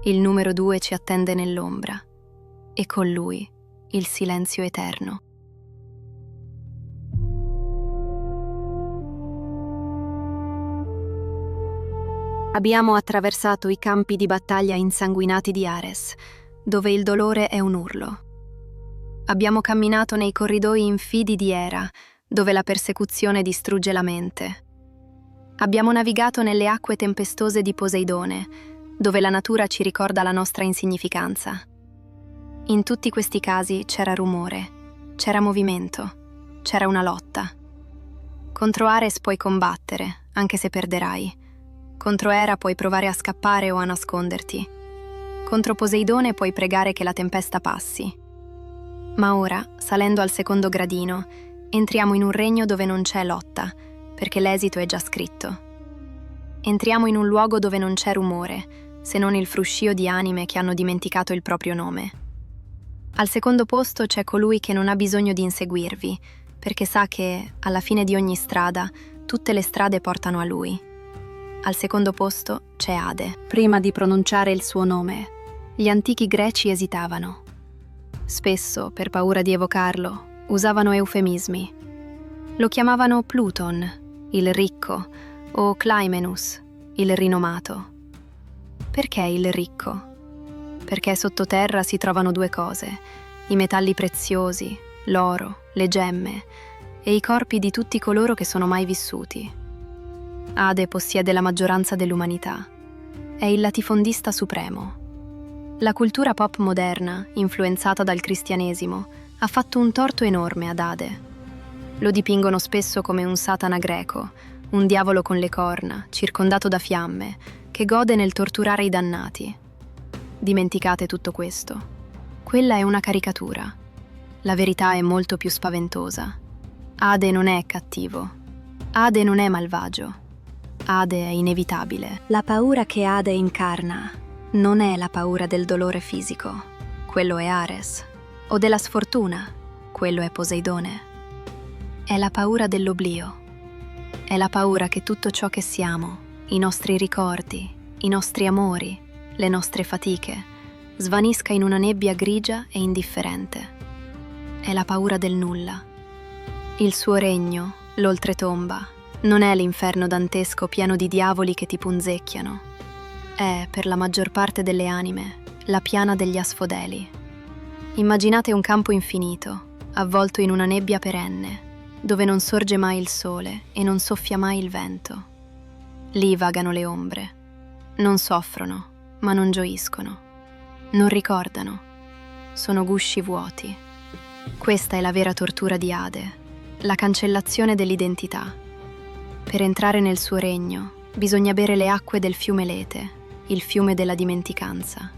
Il numero 2 ci attende nell'ombra e con lui il silenzio eterno. Abbiamo attraversato i campi di battaglia insanguinati di Ares, dove il dolore è un urlo. Abbiamo camminato nei corridoi infidi di Era, dove la persecuzione distrugge la mente. Abbiamo navigato nelle acque tempestose di Poseidone, dove la natura ci ricorda la nostra insignificanza. In tutti questi casi c'era rumore, c'era movimento, c'era una lotta. Contro Ares puoi combattere, anche se perderai. Contro Era puoi provare a scappare o a nasconderti. Contro Poseidone puoi pregare che la tempesta passi. Ma ora, salendo al secondo gradino, entriamo in un regno dove non c'è lotta, perché l'esito è già scritto. Entriamo in un luogo dove non c'è rumore, se non il fruscio di anime che hanno dimenticato il proprio nome. Al secondo posto c'è colui che non ha bisogno di inseguirvi, perché sa che, alla fine di ogni strada, tutte le strade portano a lui. Al secondo posto c'è Ade. Prima di pronunciare il suo nome, gli antichi greci esitavano. Spesso, per paura di evocarlo, usavano eufemismi. Lo chiamavano Pluton, il ricco, o Clymenus, il rinomato. Perché il ricco? Perché sottoterra si trovano due cose: i metalli preziosi, l'oro, le gemme e i corpi di tutti coloro che sono mai vissuti. Ade possiede la maggioranza dell'umanità. È il latifondista supremo. La cultura pop moderna, influenzata dal cristianesimo, ha fatto un torto enorme ad Ade. Lo dipingono spesso come un Satana greco, un diavolo con le corna, circondato da fiamme, che gode nel torturare i dannati. Dimenticate tutto questo. Quella è una caricatura. La verità è molto più spaventosa. Ade non è cattivo. Ade non è malvagio. Ade è inevitabile. La paura che Ade incarna non è la paura del dolore fisico, quello è Ares, o della sfortuna, quello è Poseidone. È la paura dell'oblio. È la paura che tutto ciò che siamo, i nostri ricordi, i nostri amori, le nostre fatiche, svanisca in una nebbia grigia e indifferente. È la paura del nulla. Il suo regno, l'oltretomba, non è l'inferno dantesco pieno di diavoli che ti punzecchiano. È, per la maggior parte delle anime, la piana degli asfodeli. Immaginate un campo infinito, avvolto in una nebbia perenne, dove non sorge mai il sole e non soffia mai il vento. Lì vagano le ombre. Non soffrono, ma non gioiscono. Non ricordano. Sono gusci vuoti. Questa è la vera tortura di Ade, la cancellazione dell'identità. Per entrare nel suo regno, Bisogna bere le acque del fiume Lete, il fiume della dimenticanza.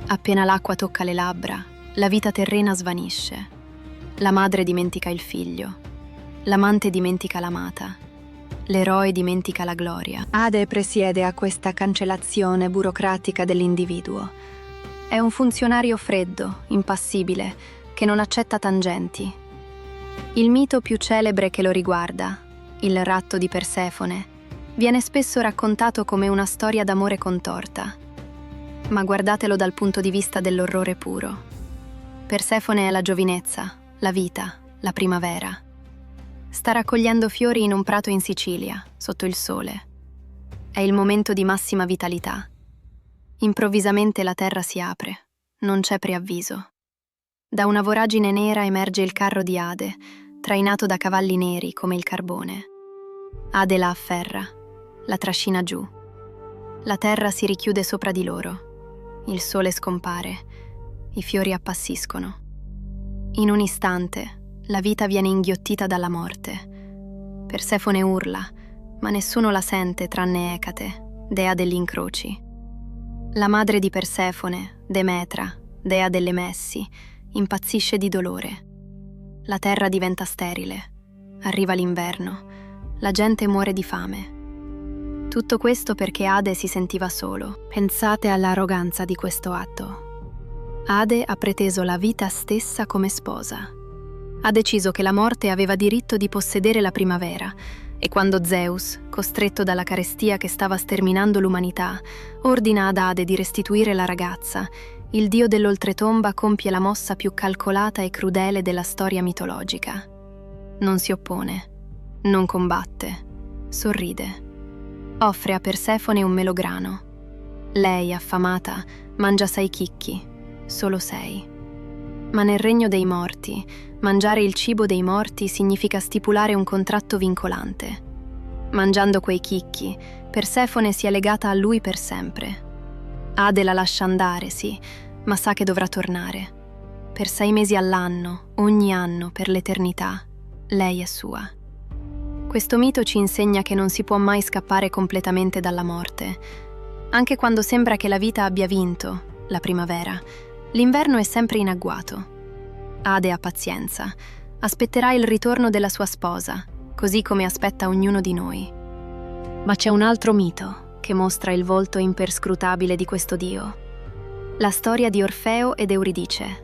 Appena l'acqua tocca le labbra, la vita terrena svanisce. La madre dimentica il figlio, l'amante dimentica l'amata, l'eroe dimentica la gloria. Ade presiede a questa cancellazione burocratica dell'individuo. È un funzionario freddo, impassibile, che non accetta tangenti. Il mito più celebre che lo riguarda, il ratto di Persefone, viene spesso raccontato come una storia d'amore contorta. Ma guardatelo dal punto di vista dell'orrore puro. Persefone è la giovinezza, la vita, la primavera. Sta raccogliendo fiori in un prato in Sicilia, sotto il sole. È il momento di massima vitalità. Improvvisamente la terra si apre, non c'è preavviso. Da una voragine nera emerge il carro di Ade, trainato da cavalli neri come il carbone. Ade la afferra, la trascina giù. La terra si richiude sopra di loro. Il sole scompare, i fiori appassiscono. In un istante, la vita viene inghiottita dalla morte. Persefone urla, ma nessuno la sente tranne Ecate, dea degli incroci. La madre di Persefone, Demetra, dea delle messi, impazzisce di dolore. La terra diventa sterile. Arriva l'inverno. La gente muore di fame. Tutto questo perché Ade si sentiva solo. Pensate all'arroganza di questo atto. Ade ha preteso la vita stessa come sposa. Ha deciso che la morte aveva diritto di possedere la primavera, e quando Zeus, costretto dalla carestia che stava sterminando l'umanità, ordina ad Ade di restituire la ragazza, il dio dell'oltretomba compie la mossa più calcolata e crudele della storia mitologica. Non si oppone, non combatte, sorride. Offre a Persefone un melograno. Lei, affamata, mangia 6 chicchi, solo 6. Ma nel regno dei morti, mangiare il cibo dei morti significa stipulare un contratto vincolante. Mangiando quei chicchi, Persefone si è legata a lui per sempre. Ade la lascia andare, sì, ma sa che dovrà tornare. Per 6 mesi all'anno, ogni anno, per l'eternità, lei è sua. Questo mito ci insegna che non si può mai scappare completamente dalla morte. Anche quando sembra che la vita abbia vinto, la primavera, l'inverno è sempre in agguato. Ade ha pazienza, aspetterà il ritorno della sua sposa, così come aspetta ognuno di noi. Ma c'è un altro mito che mostra il volto imperscrutabile di questo dio. La storia di Orfeo ed Euridice.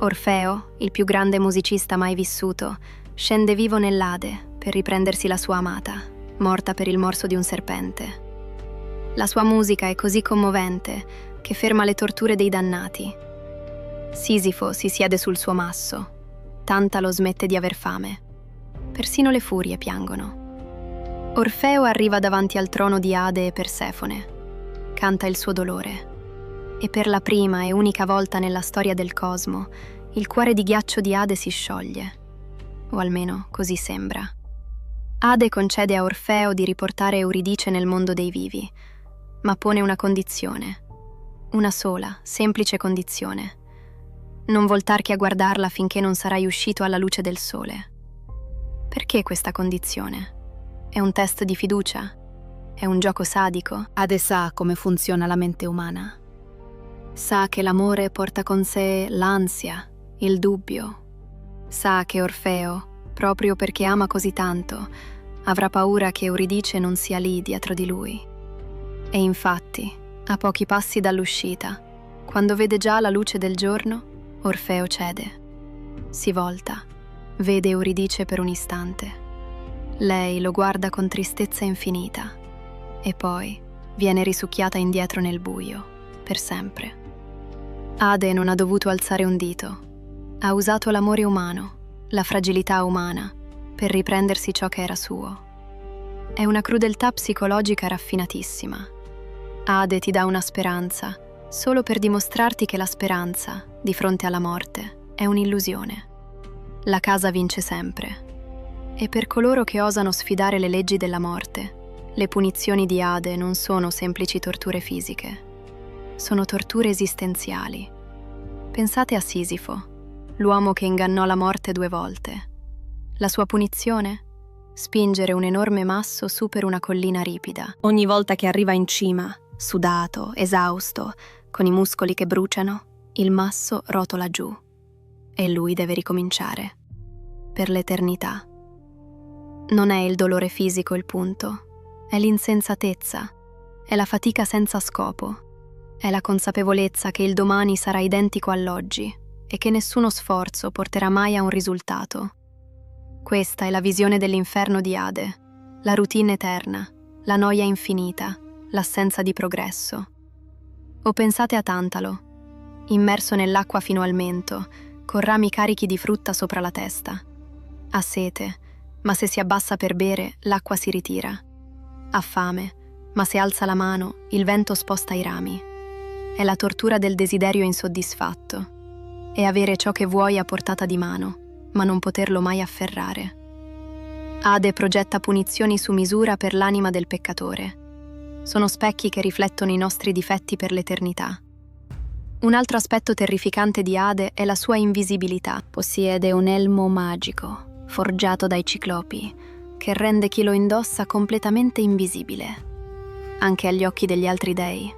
Orfeo, il più grande musicista mai vissuto, scende vivo nell'Ade per riprendersi la sua amata, morta per il morso di un serpente. La sua musica è così commovente che ferma le torture dei dannati. Sisifo si siede sul suo masso, Tantalo smette di aver fame. Persino le furie piangono. Orfeo arriva davanti al trono di Ade e Persefone. Canta il suo dolore. E per la prima e unica volta nella storia del cosmo, il cuore di ghiaccio di Ade si scioglie. O almeno così sembra. Ade concede a Orfeo di riportare Euridice nel mondo dei vivi, ma pone una condizione. Una sola, semplice condizione. Non voltarti a guardarla finché non sarai uscito alla luce del sole. Perché questa condizione? È un test di fiducia? È un gioco sadico? Ade sa come funziona la mente umana. Sa che l'amore porta con sé l'ansia, il dubbio. Sa che Orfeo, proprio perché ama così tanto, avrà paura che Euridice non sia lì dietro di lui. E infatti, a pochi passi dall'uscita, quando vede già la luce del giorno, Orfeo cede. Si volta, vede Euridice per un istante. Lei lo guarda con tristezza infinita e poi viene risucchiata indietro nel buio, per sempre. Ade non ha dovuto alzare un dito. Ha usato l'amore umano, la fragilità umana, per riprendersi ciò che era suo. È una crudeltà psicologica raffinatissima. Ade ti dà una speranza, solo per dimostrarti che la speranza, di fronte alla morte, è un'illusione. La casa vince sempre. E per coloro che osano sfidare le leggi della morte, le punizioni di Ade non sono semplici torture fisiche. Sono torture esistenziali. Pensate a Sisifo, l'uomo che ingannò la morte 2 volte. La sua punizione? spingere un enorme masso su per una collina ripida. Ogni volta che arriva in cima, sudato, esausto, con i muscoli che bruciano, il masso rotola giù e lui deve ricominciare. Per l'eternità. Non è il dolore fisico il punto, è l'insensatezza, è la fatica senza scopo, è la consapevolezza che il domani sarà identico all'oggi e che nessuno sforzo porterà mai a un risultato. Questa è la visione dell'inferno di Ade, la routine eterna, la noia infinita, l'assenza di progresso. O pensate a Tantalo, immerso nell'acqua fino al mento, con rami carichi di frutta sopra la testa. Ha sete, ma se si abbassa per bere, l'acqua si ritira. Ha fame, ma se alza la mano, il vento sposta i rami. È la tortura del desiderio insoddisfatto. È avere ciò che vuoi a portata di mano, ma non poterlo mai afferrare. Ade progetta punizioni su misura per l'anima del peccatore. Sono specchi che riflettono i nostri difetti per l'eternità. Un altro aspetto terrificante di Ade è la sua invisibilità. Possiede un elmo magico, forgiato dai ciclopi, che rende chi lo indossa completamente invisibile, anche agli occhi degli altri dei.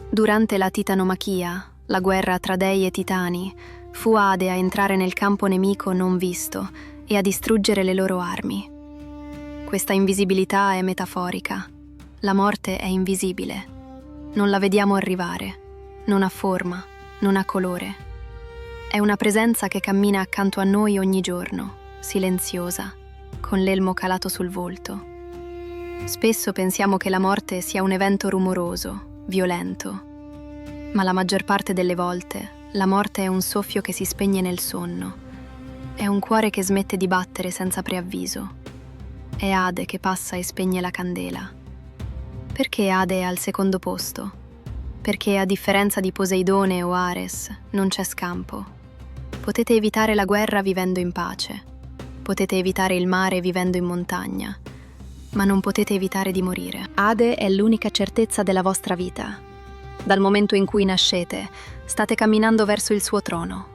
Durante la titanomachia, la guerra tra dei e titani, fu Ade a entrare nel campo nemico non visto e a distruggere le loro armi. Questa invisibilità è metaforica. La morte è invisibile. Non la vediamo arrivare. Non ha forma, non ha colore. È una presenza che cammina accanto a noi ogni giorno, silenziosa, con l'elmo calato sul volto. Spesso pensiamo che la morte sia un evento rumoroso, violento, ma la maggior parte delle volte la morte è un soffio che si spegne nel sonno. È un cuore che smette di battere senza preavviso. È Ade che passa e spegne la candela. Perché Ade è al secondo posto? Perché a differenza di Poseidone o Ares non c'è scampo. Potete evitare la guerra vivendo in pace. Potete evitare il mare vivendo in montagna. Ma non potete evitare di morire. Ade è l'unica certezza della vostra vita. Dal momento in cui nascete, state camminando verso il suo trono.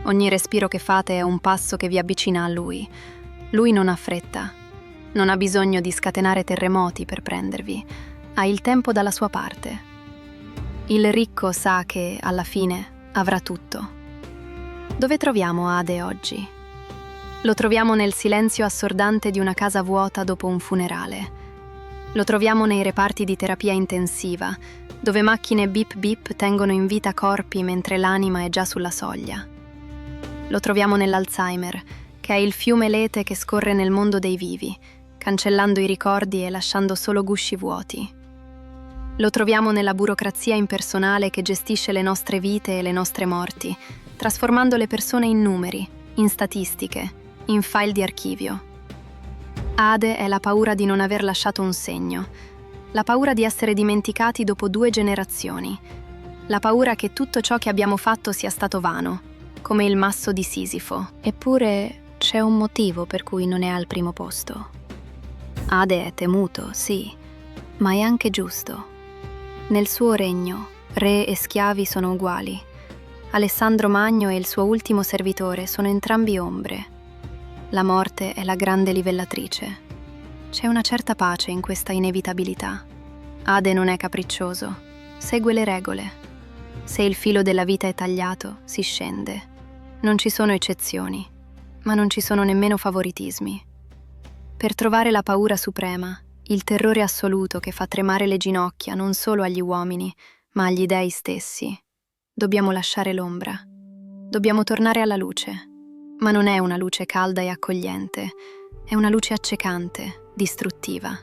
Ogni respiro che fate è un passo che vi avvicina a lui. Lui non ha fretta. Non ha bisogno di scatenare terremoti per prendervi. Ha il tempo dalla sua parte. Il ricco sa che, alla fine, avrà tutto. Dove troviamo Ade oggi? Lo troviamo nel silenzio assordante di una casa vuota dopo un funerale. Lo troviamo nei reparti di terapia intensiva, dove macchine bip bip tengono in vita corpi mentre l'anima è già sulla soglia. Lo troviamo nell'Alzheimer, che è il fiume lete che scorre nel mondo dei vivi, cancellando i ricordi e lasciando solo gusci vuoti. Lo troviamo nella burocrazia impersonale che gestisce le nostre vite e le nostre morti, trasformando le persone in numeri, in statistiche, in file di archivio. Ade è la paura di non aver lasciato un segno, la paura di essere dimenticati dopo 2 generazioni, la paura che tutto ciò che abbiamo fatto sia stato vano, come il masso di Sisifo. Eppure c'è un motivo per cui non è al primo posto. Ade è temuto, sì, ma è anche giusto. Nel suo regno, re e schiavi sono uguali. Alessandro Magno e il suo ultimo servitore sono entrambi ombre. La morte è la grande livellatrice. C'è una certa pace in questa inevitabilità. Ade non è capriccioso, segue le regole. Se il filo della vita è tagliato, si scende. Non ci sono eccezioni, ma non ci sono nemmeno favoritismi. Per trovare la paura suprema, il terrore assoluto che fa tremare le ginocchia non solo agli uomini, ma agli dei stessi, dobbiamo lasciare l'ombra. Dobbiamo tornare alla luce. Ma non è una luce calda e accogliente, è una luce accecante, distruttiva.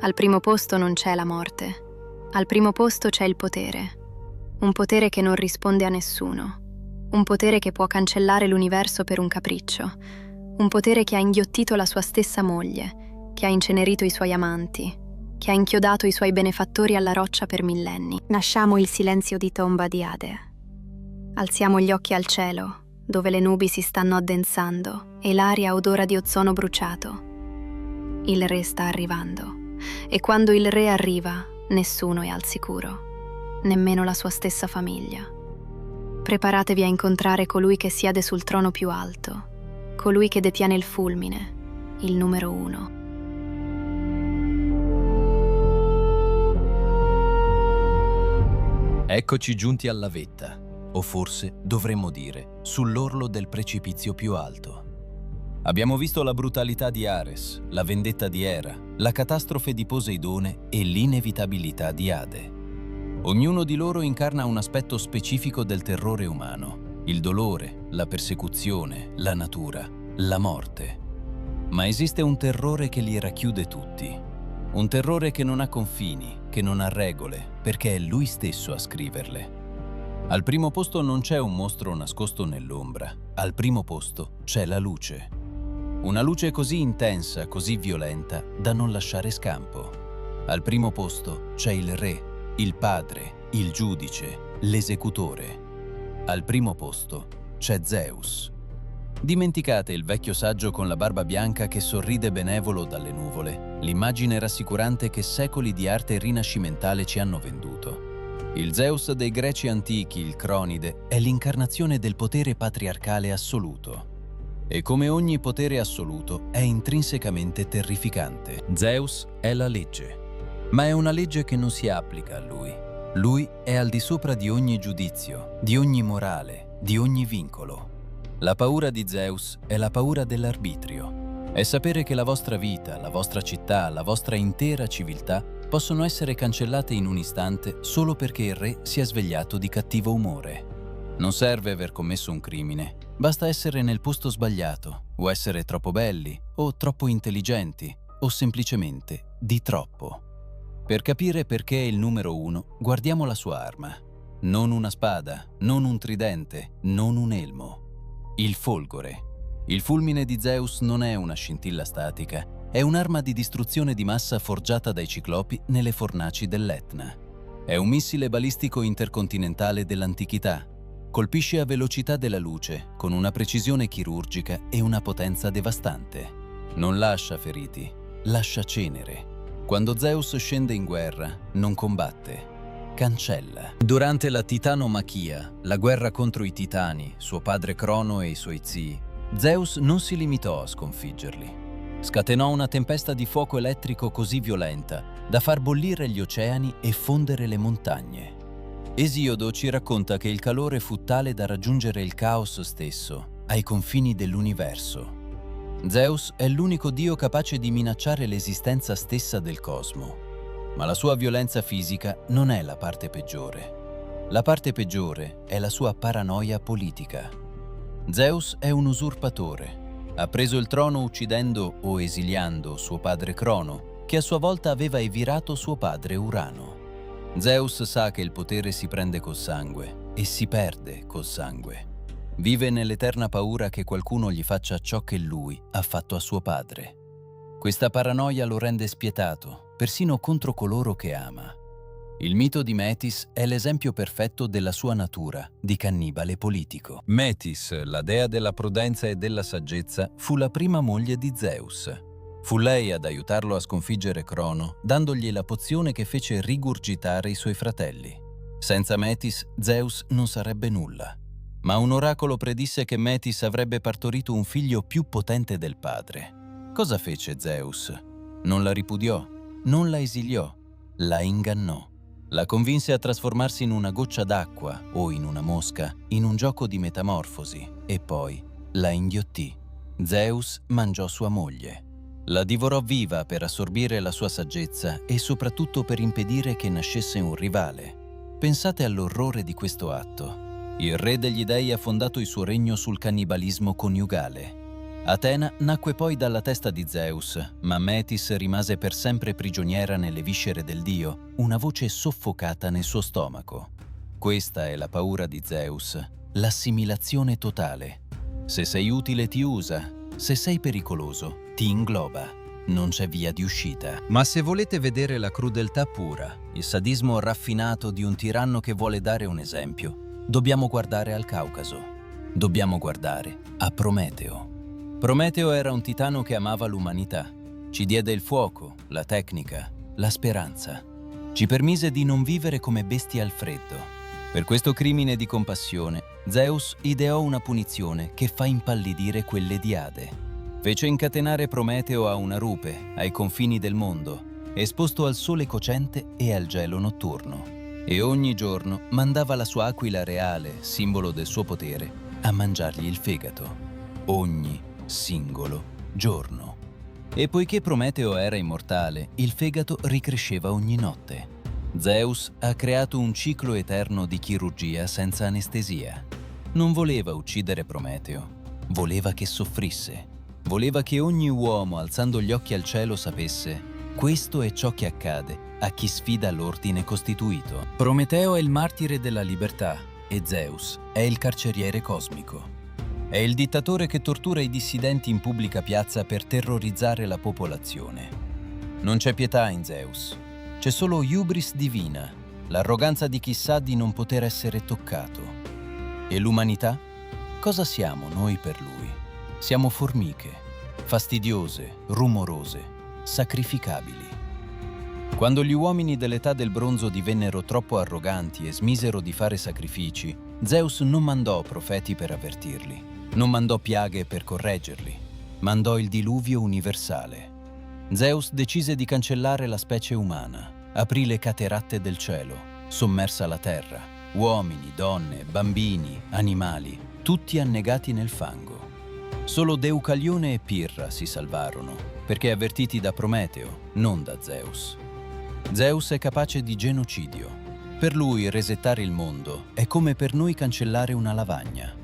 Al primo posto non c'è la morte. Al primo posto c'è il potere. Un potere che non risponde a nessuno. Un potere che può cancellare l'universo per un capriccio. Un potere che ha inghiottito la sua stessa moglie, che ha incenerito i suoi amanti, che ha inchiodato i suoi benefattori alla roccia per millenni. Nasciamo il silenzio di tomba di Ade. Alziamo gli occhi al cielo, dove le nubi si stanno addensando e l'aria odora di ozono bruciato. Il re sta arrivando, e quando il re arriva, nessuno è al sicuro, nemmeno la sua stessa famiglia. Preparatevi a incontrare colui che siede sul trono più alto, colui che detiene il fulmine, il numero 1. Eccoci giunti alla vetta, o forse dovremmo dire sull'orlo del precipizio più alto. Abbiamo visto la brutalità di Ares, la vendetta di Era, la catastrofe di Poseidone e l'inevitabilità di Ade. Ognuno di loro incarna un aspetto specifico del terrore umano: il dolore, la persecuzione, la natura, la morte. Ma esiste un terrore che li racchiude tutti. Un terrore che non ha confini, che non ha regole, perché è lui stesso a scriverle. Al primo posto non c'è un mostro nascosto nell'ombra, al primo posto c'è la luce. Una luce così intensa, così violenta, da non lasciare scampo. Al primo posto c'è il re, il padre, il giudice, l'esecutore. Al primo posto c'è Zeus. Dimenticate il vecchio saggio con la barba bianca che sorride benevolo dalle nuvole, l'immagine rassicurante che secoli di arte rinascimentale ci hanno venduto. Il Zeus dei Greci antichi, il Cronide, è l'incarnazione del potere patriarcale assoluto. E come ogni potere assoluto è intrinsecamente terrificante. Zeus è la legge, ma è una legge che non si applica a lui. Lui è al di sopra di ogni giudizio, di ogni morale, di ogni vincolo. La paura di Zeus è la paura dell'arbitrio. È sapere che la vostra vita, la vostra città, la vostra intera civiltà possono essere cancellate in un istante solo perché il re si è svegliato di cattivo umore. Non serve aver commesso un crimine, basta essere nel posto sbagliato, o essere troppo belli, o troppo intelligenti, o semplicemente di troppo. Per capire perché è il numero 1, guardiamo la sua arma. Non una spada, non un tridente, non un elmo. Il folgore. Il fulmine di Zeus non è una scintilla statica, è un'arma di distruzione di massa forgiata dai ciclopi nelle fornaci dell'Etna. È un missile balistico intercontinentale dell'antichità. Colpisce a velocità della luce, con una precisione chirurgica e una potenza devastante. Non lascia feriti, lascia cenere. Quando Zeus scende in guerra, non combatte, cancella. Durante la Titanomachia, la guerra contro i Titani, suo padre Crono e i suoi zii, Zeus non si limitò a sconfiggerli. Scatenò una tempesta di fuoco elettrico così violenta da far bollire gli oceani e fondere le montagne. Esiodo ci racconta che il calore fu tale da raggiungere il caos stesso, ai confini dell'universo. Zeus è l'unico dio capace di minacciare l'esistenza stessa del cosmo. Ma la sua violenza fisica non è la parte peggiore. La parte peggiore è la sua paranoia politica. Zeus è un usurpatore. Ha preso il trono uccidendo o esiliando suo padre Crono, che a sua volta aveva evirato suo padre Urano. Zeus sa che il potere si prende col sangue e si perde col sangue. Vive nell'eterna paura che qualcuno gli faccia ciò che lui ha fatto a suo padre. Questa paranoia lo rende spietato, persino contro coloro che ama. Il mito di Metis è l'esempio perfetto della sua natura di cannibale politico. Metis, la dea della prudenza e della saggezza, fu la prima moglie di Zeus. Fu lei ad aiutarlo a sconfiggere Crono, dandogli la pozione che fece rigurgitare i suoi fratelli. Senza Metis, Zeus non sarebbe nulla. Ma un oracolo predisse che Metis avrebbe partorito un figlio più potente del padre. Cosa fece Zeus? Non la ripudiò, non la esiliò, la ingannò. La convinse a trasformarsi in una goccia d'acqua o in una mosca, in un gioco di metamorfosi, e poi la inghiottì. Zeus mangiò sua moglie. La divorò viva per assorbire la sua saggezza e soprattutto per impedire che nascesse un rivale. Pensate all'orrore di questo atto. Il re degli dei ha fondato il suo regno sul cannibalismo coniugale. Atena nacque poi dalla testa di Zeus, ma Metis rimase per sempre prigioniera nelle viscere del dio, una voce soffocata nel suo stomaco. Questa è la paura di Zeus, l'assimilazione totale. Se sei utile ti usa, se sei pericoloso ti ingloba. Non c'è via di uscita. Ma se volete vedere la crudeltà pura, il sadismo raffinato di un tiranno che vuole dare un esempio, dobbiamo guardare al Caucaso. Dobbiamo guardare a Prometeo. Prometeo era un titano che amava l'umanità. Ci diede il fuoco, la tecnica, la speranza. Ci permise di non vivere come bestie al freddo. Per questo crimine di compassione, Zeus ideò una punizione che fa impallidire quelle di Ade. Fece incatenare Prometeo a una rupe, ai confini del mondo, esposto al sole cocente e al gelo notturno. E ogni giorno mandava la sua aquila reale, simbolo del suo potere, a mangiargli il fegato. Ogni singolo giorno. E poiché Prometeo era immortale, il fegato ricresceva ogni notte. Zeus ha creato un ciclo eterno di chirurgia senza anestesia. Non voleva uccidere Prometeo, voleva che soffrisse. Voleva che ogni uomo, alzando gli occhi al cielo, sapesse: questo è ciò che accade a chi sfida l'ordine costituito. Prometeo è il martire della libertà e Zeus è il carceriere cosmico. È il dittatore che tortura i dissidenti in pubblica piazza per terrorizzare la popolazione. Non c'è pietà in Zeus, c'è solo hubris divina, l'arroganza di chi sa di non poter essere toccato. E l'umanità? Cosa siamo noi per lui? Siamo formiche, fastidiose, rumorose, sacrificabili. Quando gli uomini dell'età del bronzo divennero troppo arroganti e smisero di fare sacrifici, Zeus non mandò profeti per avvertirli, non mandò piaghe per correggerli, mandò il diluvio universale. Zeus decise di cancellare la specie umana, aprì le cateratte del cielo, sommersa la terra, uomini, donne, bambini, animali, tutti annegati nel fango. Solo Deucalione e Pirra si salvarono, perché avvertiti da Prometeo, non da Zeus. Zeus è capace di genocidio. Per lui resettare il mondo è come per noi cancellare una lavagna.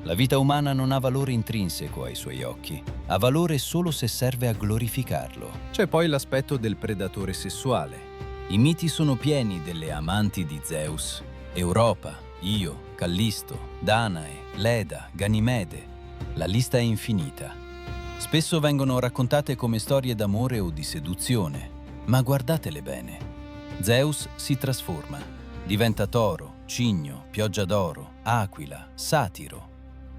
La vita umana non ha valore intrinseco ai suoi occhi, ha valore solo se serve a glorificarlo. C'è poi l'aspetto del predatore sessuale. I miti sono pieni delle amanti di Zeus: Europa, Io, Callisto, Danae, Leda, Ganimede. La lista è infinita. Spesso vengono raccontate come storie d'amore o di seduzione, ma guardatele bene. Zeus si trasforma, diventa toro, cigno, pioggia d'oro, aquila, satiro.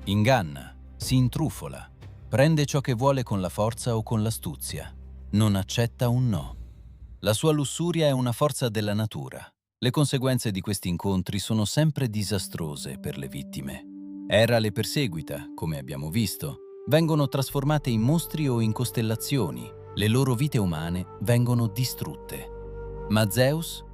Inganna, si intrufola, prende ciò che vuole con la forza o con l'astuzia. Non accetta un no. La sua lussuria è una forza della natura. Le conseguenze di questi incontri sono sempre disastrose per le vittime. Era le perseguita, come abbiamo visto, vengono trasformate in mostri o in costellazioni, le loro vite umane vengono distrutte. Ma Zeus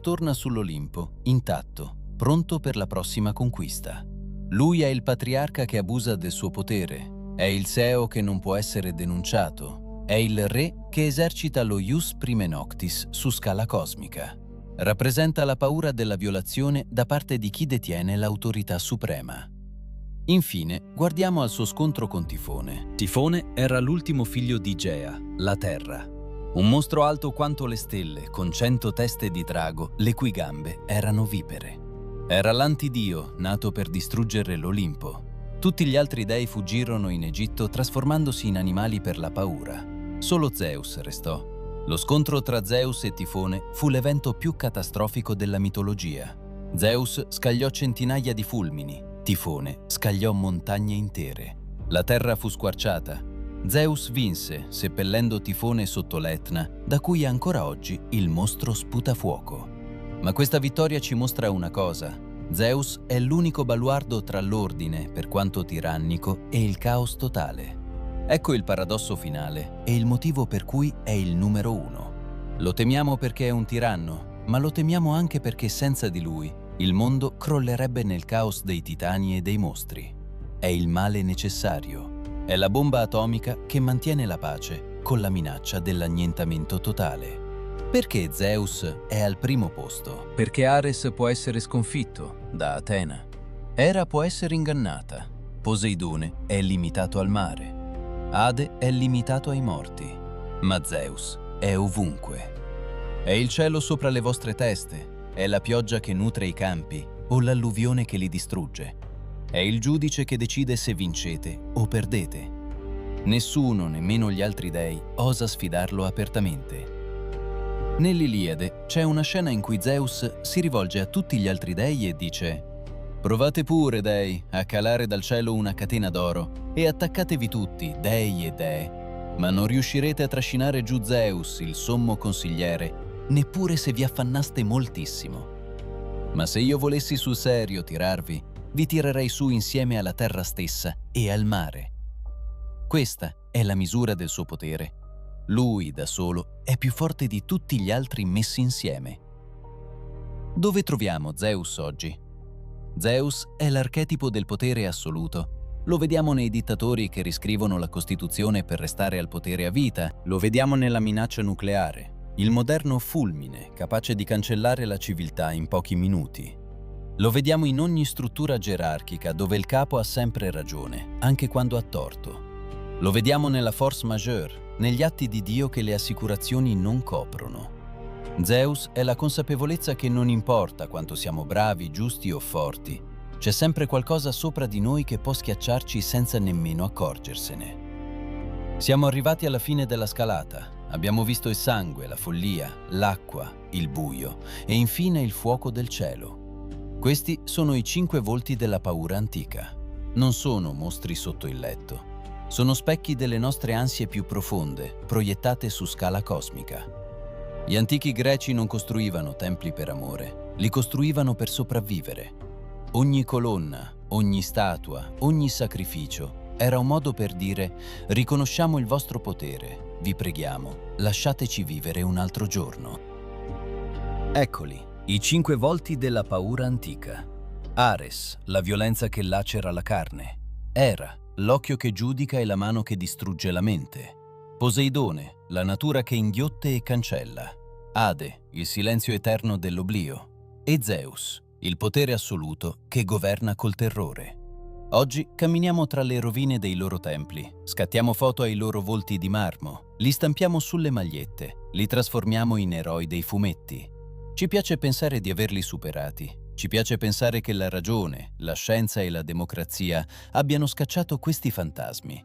torna sull'Olimpo, intatto, pronto per la prossima conquista. Lui è il patriarca che abusa del suo potere, è il Seo che non può essere denunciato, è il re che esercita lo ius prime noctis su scala cosmica. Rappresenta la paura della violazione da parte di chi detiene l'autorità suprema. Infine, guardiamo al suo scontro con Tifone. Tifone era l'ultimo figlio di Gea, la terra. Un mostro alto quanto le stelle, con 100 teste di drago, le cui gambe erano vipere. Era l'antidio, nato per distruggere l'Olimpo. Tutti gli altri dei fuggirono in Egitto trasformandosi in animali per la paura. Solo Zeus restò. Lo scontro tra Zeus e Tifone fu l'evento più catastrofico della mitologia. Zeus scagliò centinaia di fulmini, Tifone scagliò montagne intere. La terra fu squarciata. Zeus vinse, seppellendo Tifone sotto l'Etna, da cui ancora oggi il mostro sputa fuoco. Ma questa vittoria ci mostra una cosa: Zeus è l'unico baluardo tra l'ordine, per quanto tirannico, e il caos totale. Ecco il paradosso finale e il motivo per cui è il numero 1. Lo temiamo perché è un tiranno, ma lo temiamo anche perché senza di lui il mondo crollerebbe nel caos dei titani e dei mostri. È il male necessario. È la bomba atomica che mantiene la pace con la minaccia dell'annientamento totale. Perché Zeus è al primo posto? Perché Ares può essere sconfitto da Atena. Hera può essere ingannata. Poseidone è limitato al mare. Ade è limitato ai morti, ma Zeus è ovunque. È il cielo sopra le vostre teste, è la pioggia che nutre i campi o l'alluvione che li distrugge. È il giudice che decide se vincete o perdete. Nessuno, nemmeno gli altri dei, osa sfidarlo apertamente. Nell'Iliade c'è una scena in cui Zeus si rivolge a tutti gli altri dei e dice: «Provate pure, dei, a calare dal cielo una catena d'oro e attaccatevi tutti, dei e dee, ma non riuscirete a trascinare giù Zeus, il sommo consigliere, neppure se vi affannaste moltissimo. Ma se io volessi sul serio tirarvi, vi tirerei su insieme alla terra stessa e al mare». Questa è la misura del suo potere. Lui, da solo, è più forte di tutti gli altri messi insieme. Dove troviamo Zeus oggi? Zeus è l'archetipo del potere assoluto. Lo vediamo nei dittatori che riscrivono la Costituzione per restare al potere a vita, lo vediamo nella minaccia nucleare, il moderno fulmine capace di cancellare la civiltà in pochi minuti. Lo vediamo in ogni struttura gerarchica dove il capo ha sempre ragione, anche quando ha torto. Lo vediamo nella force majeure, negli atti di Dio che le assicurazioni non coprono. Zeus è la consapevolezza che non importa quanto siamo bravi, giusti o forti, c'è sempre qualcosa sopra di noi che può schiacciarci senza nemmeno accorgersene. Siamo arrivati alla fine della scalata, abbiamo visto il sangue, la follia, l'acqua, il buio e infine il fuoco del cielo. Questi sono i 5 volti della paura antica. Non sono mostri sotto il letto. Sono specchi delle nostre ansie più profonde, proiettate su scala cosmica. Gli antichi greci non costruivano templi per amore, li costruivano per sopravvivere. Ogni colonna, ogni statua, ogni sacrificio era un modo per dire: riconosciamo il vostro potere, vi preghiamo, lasciateci vivere un altro giorno. Eccoli, i 5 volti della paura antica. Ares, la violenza che lacera la carne. Era, l'occhio che giudica e la mano che distrugge la mente. Poseidone, la natura che inghiotte e cancella. Ade, il silenzio eterno dell'oblio. E Zeus, il potere assoluto che governa col terrore. Oggi camminiamo tra le rovine dei loro templi, scattiamo foto ai loro volti di marmo, li stampiamo sulle magliette, li trasformiamo in eroi dei fumetti. Ci piace pensare di averli superati, ci piace pensare che la ragione, la scienza e la democrazia abbiano scacciato questi fantasmi.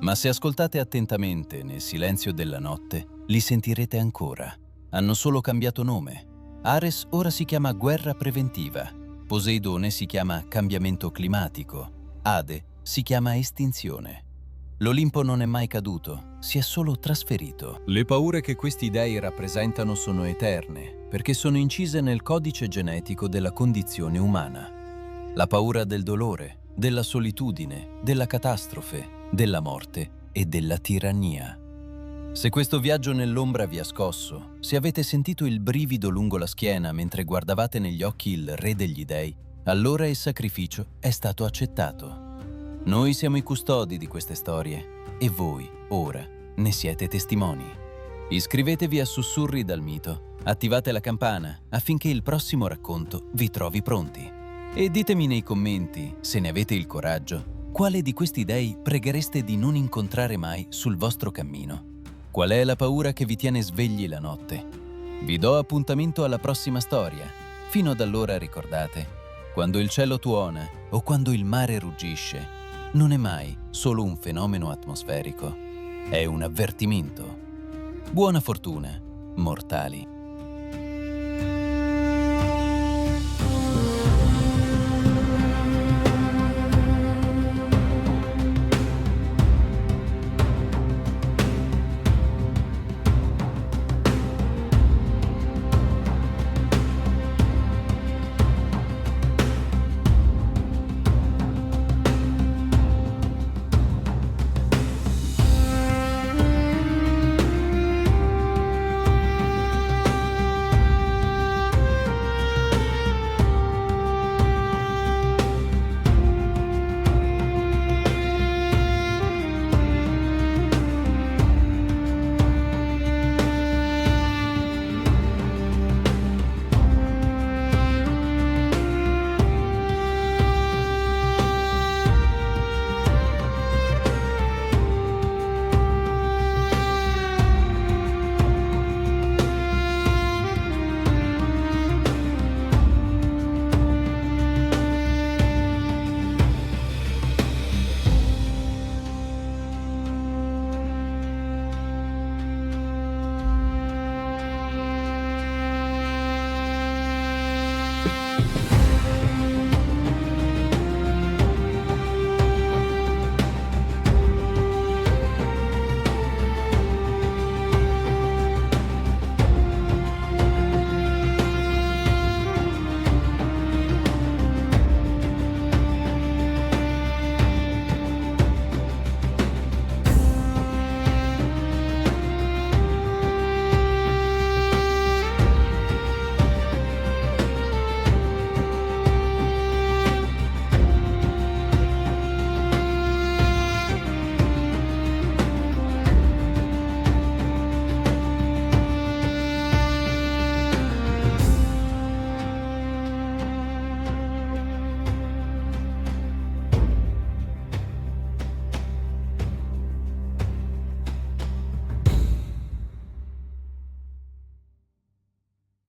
Ma se ascoltate attentamente nel silenzio della notte, li sentirete ancora. Hanno solo cambiato nome. Ares ora si chiama guerra preventiva, Poseidone si chiama cambiamento climatico, Ade si chiama estinzione. L'Olimpo non è mai caduto, si è solo trasferito. Le paure che questi dei rappresentano sono eterne, perché sono incise nel codice genetico della condizione umana. La paura del dolore, della solitudine, della catastrofe, della morte e della tirannia. Se questo viaggio nell'ombra vi ha scosso, se avete sentito il brivido lungo la schiena mentre guardavate negli occhi il re degli dei, allora il sacrificio è stato accettato. Noi siamo i custodi di queste storie e voi, ora, ne siete testimoni. Iscrivetevi a Sussurri dal Mito, attivate la campana affinché il prossimo racconto vi trovi pronti. E ditemi nei commenti, se ne avete il coraggio, quale di questi dei preghereste di non incontrare mai sul vostro cammino? Qual è la paura che vi tiene svegli la notte? Vi do appuntamento alla prossima storia. Fino ad allora ricordate, quando il cielo tuona o quando il mare ruggisce, non è mai solo un fenomeno atmosferico, è un avvertimento. Buona fortuna, mortali.